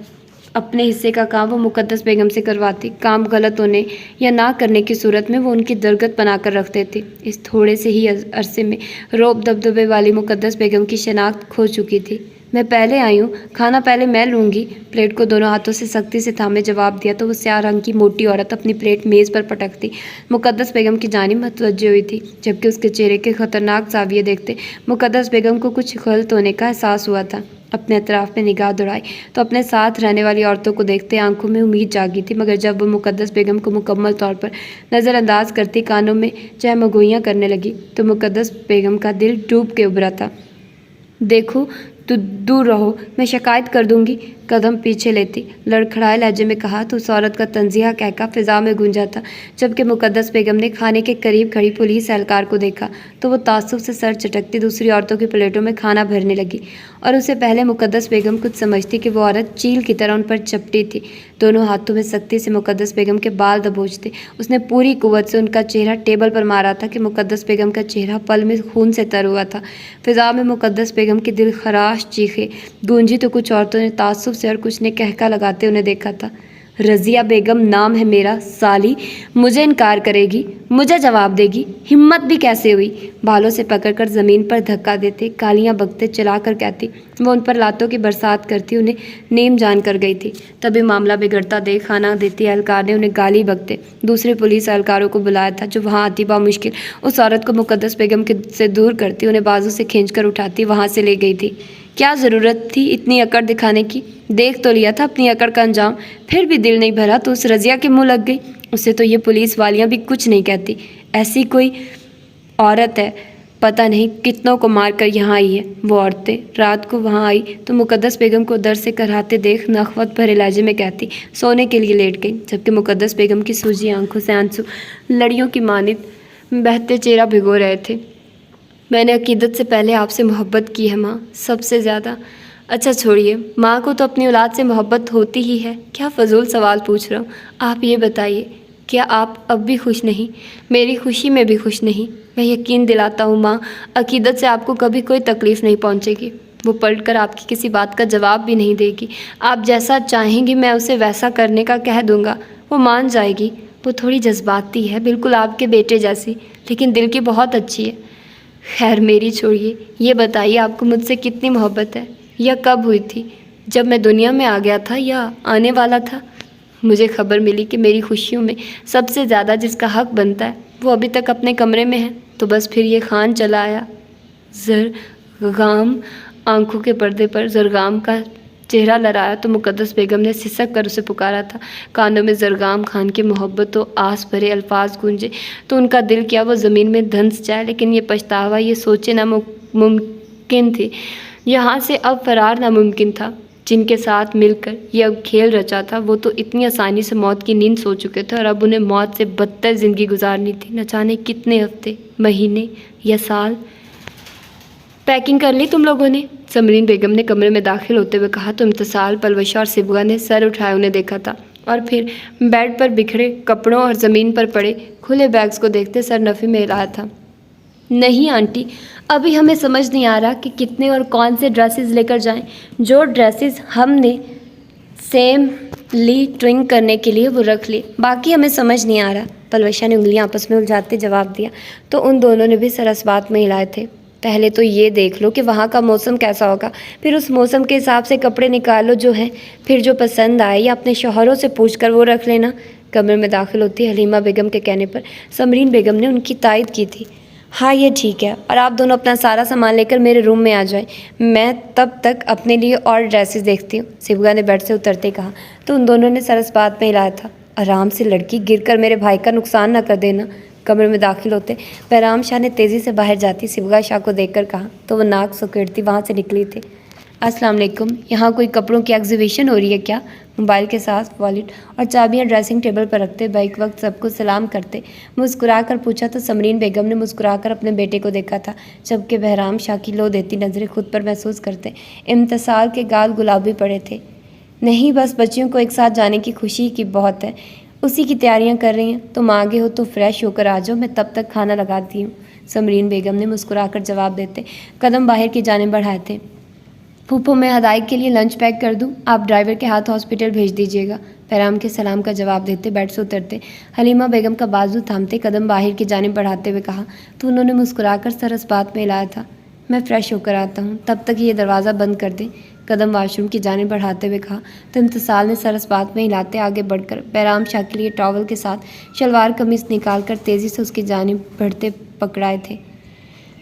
اپنے حصے کا کام وہ مقدس بیگم سے کرواتی، کام غلط ہونے یا نہ کرنے کی صورت میں وہ ان کی درگت بنا کر رکھتے تھے۔ اس تھوڑے سے ہی عرصے میں روب دبدبے والی مقدس بیگم کی شناخت کھو چکی تھی۔ میں پہلے آئی ہوں، کھانا پہلے میں لوں گی، پلیٹ کو دونوں ہاتھوں سے سختی سے تھامے جواب دیا تو وہ سیاہ رنگ کی موٹی عورت اپنی پلیٹ میز پر پٹکتی مقدس بیگم کی جانب متوجہ ہوئی تھی، جبکہ اس کے چہرے کے خطرناک زاویے دیکھتے مقدس بیگم کو کچھ غلط ہونے کا احساس ہوا تھا۔ اپنے اطراف میں نگاہ دوڑائی تو اپنے ساتھ رہنے والی عورتوں کو دیکھتے آنکھوں میں امید جاگی تھی، مگر جب وہ مقدس بیگم کو مکمل طور پر نظر انداز کرتی کانوں میں چہمگوئیاں کرنے لگی تو مقدس بیگم کا دل ڈوب کے ابھرا تھا۔ دیکھو دور رہو، میں شکایت کر دوں گی، قدم پیچھے لیتی لڑکھڑائے لہجے میں کہا تو اس عورت کا تنزیہ کہکا فضا میں گونجا تھا۔ جبکہ مقدس بیگم نے کھانے کے قریب کھڑی پولیس اہلکار کو دیکھا تو وہ تعصب سے سر چٹکتی دوسری عورتوں کی پلیٹوں میں کھانا بھرنے لگی اور اسے پہلے مقدس بیگم کچھ سمجھتی کہ وہ عورت چیل کی طرح ان پر چپٹی تھی۔ دونوں ہاتھوں میں سختی سے مقدس بیگم کے بال دبوچتے اس نے پوری قوت سے ان کا چہرہ ٹیبل پر مارا تھا کہ مقدس بیگم کا چہرہ پل میں خون سے تر ہوا تھا۔ فضا میں مقدس بیگم کی دل خراش چیخیں گونجی تو کچھ عورتوں نے تعصب سے اور کچھ نے کہکا لگاتے انہیں دیکھا تھا۔ رضیہ بیگم نام ہے میرا، سالی مجھے انکار کرے گی، مجھے جواب دے گی، ہمت بھی کیسے ہوئی؟ بالوں سے پکڑ کر زمین پر دھکا دیتے کالیاں بکتے چلا کر کہتی وہ ان پر لاتوں کی برسات کرتی انہیں نیم جان کر گئی تھی۔ تبھی معاملہ بگڑتا دیکھ کھانا دیتی اہلکار نے انہیں گالی بکتے دوسرے پولیس اہلکاروں کو بلایا تھا جو وہاں آتی بامشکل اس عورت کو مقدس بیگم سے دور کرتی انہیں بازو سے کھینچ کر اٹھاتی وہاں سے لے گئی تھی۔ کیا ضرورت تھی اتنی اکڑ دکھانے کی؟ دیکھ تو لیا تھا اپنی اکڑ کا انجام، پھر بھی دل نہیں بھرا تو اس رضیہ کے منہ لگ گئی۔ اسے تو یہ پولیس والیاں بھی کچھ نہیں کہتی، ایسی کوئی عورت ہے پتہ نہیں کتنوں کو مار کر یہاں آئی ہے۔ وہ عورتیں رات کو وہاں آئی تو مقدس بیگم کو در سے کراتے دیکھ نخوت بھرے لہجے میں کہتی سونے کے لیے لیٹ گئی، جبکہ مقدس بیگم کی سوجی آنکھوں سے آنسو لڑیوں کی مانند بہتے چہرہ بھگو رہے تھے۔ میں نے عقیدت سے پہلے آپ سے محبت کی ہے ماں، سب سے زیادہ۔ اچھا چھوڑیے، ماں کو تو اپنی اولاد سے محبت ہوتی ہی ہے، کیا فضول سوال پوچھ رہا ہوں۔ آپ یہ بتائیے، کیا آپ اب بھی خوش نہیں؟ میری خوشی میں بھی خوش نہیں؟ میں یقین دلاتا ہوں ماں، عقیدت سے آپ کو کبھی کوئی تکلیف نہیں پہنچے گی، وہ پلٹ کر آپ کی کسی بات کا جواب بھی نہیں دے گی۔ آپ جیسا چاہیں گی میں اسے ویسا کرنے کا کہہ دوں گا، وہ مان جائے گی۔ وہ تھوڑی جذباتی ہے، بالکل آپ کے بیٹے جیسی، لیکن دل کی بہت اچھی ہے۔ خیر میری چھوڑیے، یہ بتائیے آپ کو مجھ سے کتنی محبت ہے، یا کب ہوئی تھی؟ جب میں دنیا میں آ گیا تھا یا آنے والا تھا؟ مجھے خبر ملی کہ میری خوشیوں میں سب سے زیادہ جس کا حق بنتا ہے وہ ابھی تک اپنے کمرے میں ہے، تو بس پھر یہ خان چلا آیا۔ زرگام آنکھوں کے پردے پر زرگام کا چہرہ لہرایا تو مقدس بیگم نے سسک کر اسے پکارا تھا۔ کانوں میں زرگام خان کے محبت و آس بھرے الفاظ گونجے تو ان کا دل کیا وہ زمین میں دھنس جائے، لیکن یہ پچھتاوا، یہ سوچے ناممکن تھی۔ یہاں سے اب فرار ناممکن تھا۔ جن کے ساتھ مل کر یہ اب کھیل رچا تھا وہ تو اتنی آسانی سے موت کی نیند سو چکے تھے، اور اب انہیں موت سے بدتر زندگی گزارنی تھی، نہ جانے کتنے ہفتے، مہینے یا سال۔ پیکنگ کر لی تم لوگوں نے؟ سمرین بیگم نے کمرے میں داخل ہوتے ہوئے کہا تو امتصال، پلوشہ اور سبغہ نے سر اٹھائے انہیں دیکھا تھا، اور پھر بیڈ پر بکھرے کپڑوں اور زمین پر پڑے کھلے بیگز کو دیکھتے سر نفی میں ہلایا تھا۔ نہیں آنٹی، ابھی ہمیں سمجھ نہیں آ رہا کہ کتنے اور کون سے ڈریسز لے کر جائیں۔ جو ڈریسز ہم نے سیم لی ٹرنک کرنے کے لیے وہ رکھ لی، باقی ہمیں سمجھ نہیں آ رہا۔ پلوشہ نے انگلیاں آپس میں الجھاتے جواب دیا تو ان دونوں نے بھی سر اس بات میں ہلائے تھے۔ پہلے تو یہ دیکھ لو کہ وہاں کا موسم کیسا ہوگا، پھر اس موسم کے حساب سے کپڑے نکالو جو ہیں، پھر جو پسند آئے یا اپنے شوہروں سے پوچھ کر وہ رکھ لینا۔ کمرے میں داخل ہوتی حلیمہ بیگم کے کہنے پر سمرین بیگم نے ان کی تائید کی تھی۔ ہاں یہ ٹھیک ہے، اور آپ دونوں اپنا سارا سامان لے کر میرے روم میں آ جائیں، میں تب تک اپنے لیے اور ڈریسز دیکھتی ہوں، سبغہ نے بیڈ سے اترتے کہا تو ان دونوں نے سر اس بات میں ہلایا تھا۔ آرام سے لڑکی، گر کر میرے بھائی کا نقصان نہ کر دینا۔ کمرے میں داخل ہوتے بہرام شاہ نے تیزی سے باہر جاتی سبغہ شاہ کو دیکھ کر کہا تو وہ ناک سکیڑتی وہاں سے نکلی تھی۔ السلام علیکم، یہاں کوئی کپڑوں کی ایگزیبیشن ہو رہی ہے کیا؟ موبائل کے ساتھ والیٹ اور چابیاں ڈریسنگ ٹیبل پر رکھتے بیک وقت سب کو سلام کرتے مسکرا کر پوچھا تو سمرین بیگم نے مسکرا کر اپنے بیٹے کو دیکھا تھا، جبکہ بہرام شاہ کی لو دیتی نظریں خود پر محسوس کرتے امتصال کے گال گلابی پڑے تھے۔ نہیں، بس بچیوں کو ایک ساتھ جانے کی خوشی کی بہت ہے، اسی کی تیاریاں کر رہی ہیں، تم آگے ہو تو فریش ہو کر آ جاؤ، میں تب تک کھانا لگاتی ہوں، سمرین بیگم نے مسکرا کر جواب دیتے قدم باہر کی جانب بڑھائے تھے۔ پھوپھو، میں ہدایت کے لیے لنچ پیک کر دوں؟ آپ ڈرائیور کے ہاتھ ہاسپٹل بھیج دیجیے گا، بہرام کے سلام کا جواب دیتے بیڈ سے اترتے حلیمہ بیگم کا بازو تھامتے قدم باہر کی جانب بڑھاتے ہوئے کہا تو انہوں نے مسکرا کر سر اس بات میں ہلایا تھا، میں فریش ہو کر آتا ہوں، تب تک یہ دروازہ بند کر دیں، قدم واش روم کی جانب بڑھاتے ہوئے کہا تو امتصال نے سر اس بات میں ہلاتے آگے بڑھ کر بہرام شاہ کے لیے ٹاول کے ساتھ شلوار قمیص نکال کر تیزی سے اس کی جانب بڑھتے پکڑائے تھے۔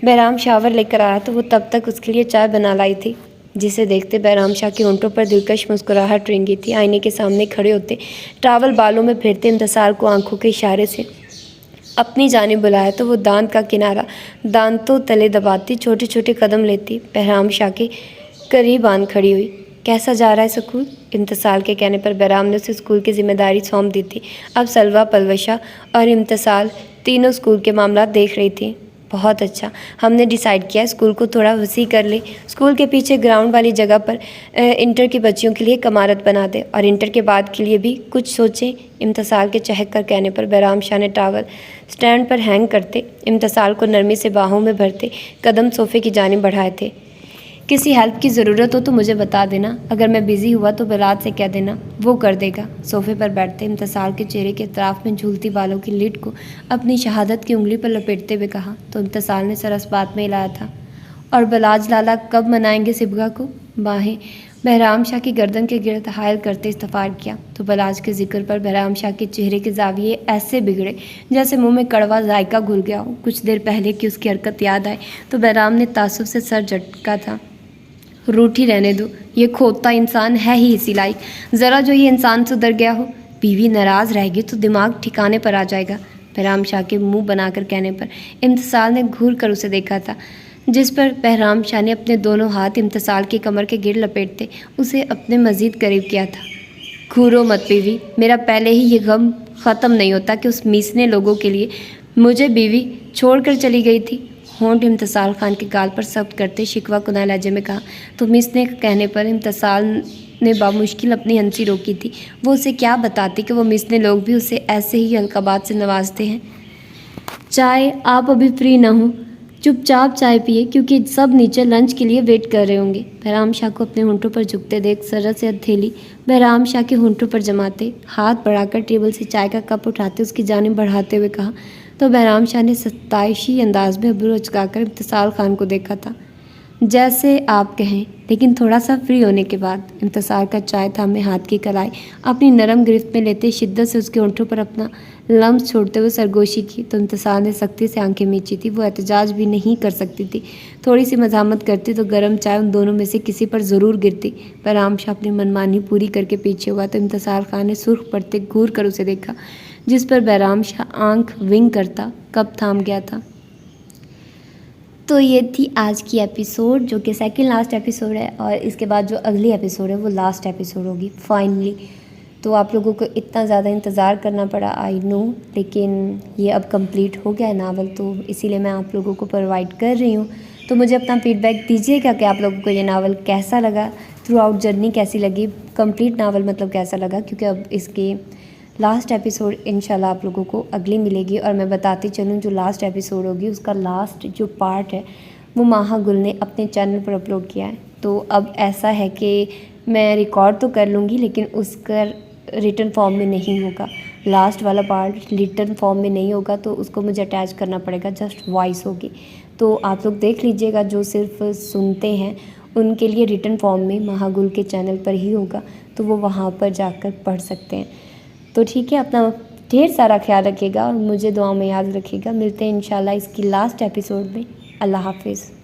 بہرام شاور لے کر آیا تو وہ تب تک اس کے لیے چائے بنا لائی تھی، جسے دیکھتے بہرام شاہ کے ہونٹوں پر دلکش مسکراہٹ رنگی تھی۔ آئینے کے سامنے کھڑے ہوتے ٹاول بالوں میں پھیرتے امتصال کو آنکھوں کے اشارے سے اپنی جانب بلایا تو وہ دانت کا کنارہ دانتوں تلے دباتی چھوٹے چھوٹے قدم لیتی بہرام شاہ کے قریب آن کھڑی ہوئی۔ کیسا جا رہا ہے اسکول؟ امتصال کے کہنے پر بہرام نے اسے اسکول کی ذمہ داری سونپ دی تھی۔ اب سلویٰ، پلوشہ اور امتصال تینوں اسکول کے معاملات دیکھ رہی تھیں۔ بہت اچھا، ہم نے ڈیسائیڈ کیا اسکول کو تھوڑا وسیع کر لیں، اسکول کے پیچھے گراؤنڈ والی جگہ پر انٹر کی بچیوں کے لیے ایک عمارت بنا دیں، اور انٹر کے بعد کے لیے بھی کچھ سوچیں۔ امتصال کے چہک کر کہنے پر بہرام شاہ نے ٹاول سٹینڈ پر ہینگ کرتے امتصال کو نرمی سے باہوں میں بھرتے قدم صوفے کی جانب بڑھائے تھے۔ کسی ہیلپ کی ضرورت ہو تو مجھے بتا دینا، اگر میں بزی ہوا تو بلال سے کہہ دینا، وہ کر دے گا۔ صوفے پر بیٹھتے امتصال کے چہرے کے اطراف میں جھولتی بالوں کی لٹ کو اپنی شہادت کی انگلی پر لپیٹتے ہوئے کہا تو امتصال نے سر اس بات میں ہلایا تھا۔ اور بلاج لالا کب منائیں گے سبغہ کو؟ باہیں بہرام شاہ کی گردن کے گرد حائل کرتے استفار کیا تو بلاج کے ذکر پر بہرام شاہ کے چہرے کے زاویے ایسے بگڑے جیسے منہ میں کڑوا ذائقہ گھل گیا ہو۔ کچھ دیر پہلے کی اس کی حرکت یاد آئے تو بہرام نے تعصب سے سر جھٹکا تھا۔ روٹھی رہنے دو، یہ کھوتا انسان ہے ہی اسی لائق، ذرا جو یہ انسان سدھر گیا ہو، بیوی ناراض رہے گی تو دماغ ٹھکانے پر آ جائے گا۔ بہرام شاہ کے منہ بنا کر کہنے پر امتصال نے گھور کر اسے دیکھا تھا، جس پر بہرام شاہ نے اپنے دونوں ہاتھ امتصال کی کمر کے گرد لپیٹتے اسے اپنے مزید قریب کیا تھا۔ گھورو مت بیوی، میرا پہلے ہی یہ غم ختم نہیں ہوتا کہ اس میسنے لوگوں کے لیے مجھے بیوی چھوڑ کر چلی گئی تھی۔ ہونٹ امتصال خان کے گال پر سخت کرتے شکوہ کناں لہجے میں کہا تو میسنے کے کہنے پر امتصال نے بامشکل اپنی ہنسی روکی تھی۔ وہ اسے کیا بتاتی کہ وہ میسنے لوگ بھی اسے ایسے ہی القابات سے نوازتے ہیں۔ چائے؟ آپ ابھی فری نہ ہوں؟ چپ چاپ چائے پیے، کیونکہ سب نیچے لنچ کے لیے ویٹ کر رہے ہوں گے۔ بہرام شاہ کو اپنے ہونٹوں پر جھکتے دیکھ ذرا سے ہتھیلی بہرام شاہ کے ہونٹوں پر جماتے ہاتھ بڑھا کر ٹیبل سے چائے کا کپ اٹھاتے اس کی جانب بڑھاتے ہوئے کہا تو بہرام شاہ نے ستائشی انداز میں ابرو اچکا کر امتصال خان کو دیکھا تھا۔ جیسے آپ کہیں، لیکن تھوڑا سا فری ہونے کے بعد انتصار کا چائے تھامے ہاتھ کی کلائی اپنی نرم گرفت میں لیتے شدت سے اس کے ہونٹوں پر اپنا لمس چھوڑتے ہوئے سرگوشی کی تو انتصار نے سختی سے آنکھیں میچی تھی۔ وہ احتجاج بھی نہیں کر سکتی تھی، تھوڑی سی مزاحمت کرتی تو گرم چائے ان دونوں میں سے کسی پر ضرور گرتی۔ بہرام شاہ اپنی منمانی پوری کر کے پیچھے ہوا تو انتصار خان نے سرخ پڑتے گھور کر اسے دیکھا، جس پر بہرام شاہ آنکھ ونگ کرتا کب تھام گیا تھا۔ تو یہ تھی آج کی ایپیسوڈ، جو کہ سیکنڈ لاسٹ ایپیسوڈ ہے، اور اس کے بعد جو اگلی ایپیسوڈ ہے وہ لاسٹ ایپیسوڈ ہوگی فائنلی۔ تو آپ لوگوں کو اتنا زیادہ انتظار کرنا پڑا، آئی نو، لیکن یہ اب کمپلیٹ ہو گیا ہے ناول، تو اسی لیے میں آپ لوگوں کو پرووائڈ کر رہی ہوں۔ تو مجھے اپنا فیڈ بیک دیجیے گا کہ آپ لوگوں کو یہ ناول کیسا لگا، تھرو آؤٹ جرنی کیسی لگی، کمپلیٹ ناول مطلب کیسا لگا، کیونکہ اب اس کے لاسٹ ایپیسوڈ انشاءاللہ آپ لوگوں کو اگلی ملے گی۔ اور میں بتاتی چلوں، جو لاسٹ ایپیسوڈ ہوگی اس کا لاسٹ جو پارٹ ہے وہ ماہا گل نے اپنے چینل پر اپلوڈ کیا ہے۔ تو اب ایسا ہے کہ میں ریکارڈ تو کر لوں گی، لیکن اس کا ریٹن فارم میں نہیں ہوگا، لاسٹ والا پارٹ ریٹن فارم میں نہیں ہوگا، تو اس کو مجھے اٹیچ کرنا پڑے گا، جسٹ وائس ہوگی۔ تو آپ لوگ دیکھ لیجئے گا، جو صرف سنتے ہیں ان کے لیے ریٹن فارم میں ماہا گل کے چینل پر ہی ہوگا، تو وہ وہاں پر جا کر پڑھ سکتے ہیں۔ تو ٹھیک ہے، اپنا ڈھیر سارا خیال رکھیے گا اور مجھے دعاؤں میں یاد رکھیے گا۔ ملتے ہیں انشاءاللہ اس کی لاسٹ ایپیسوڈ میں۔ اللہ حافظ۔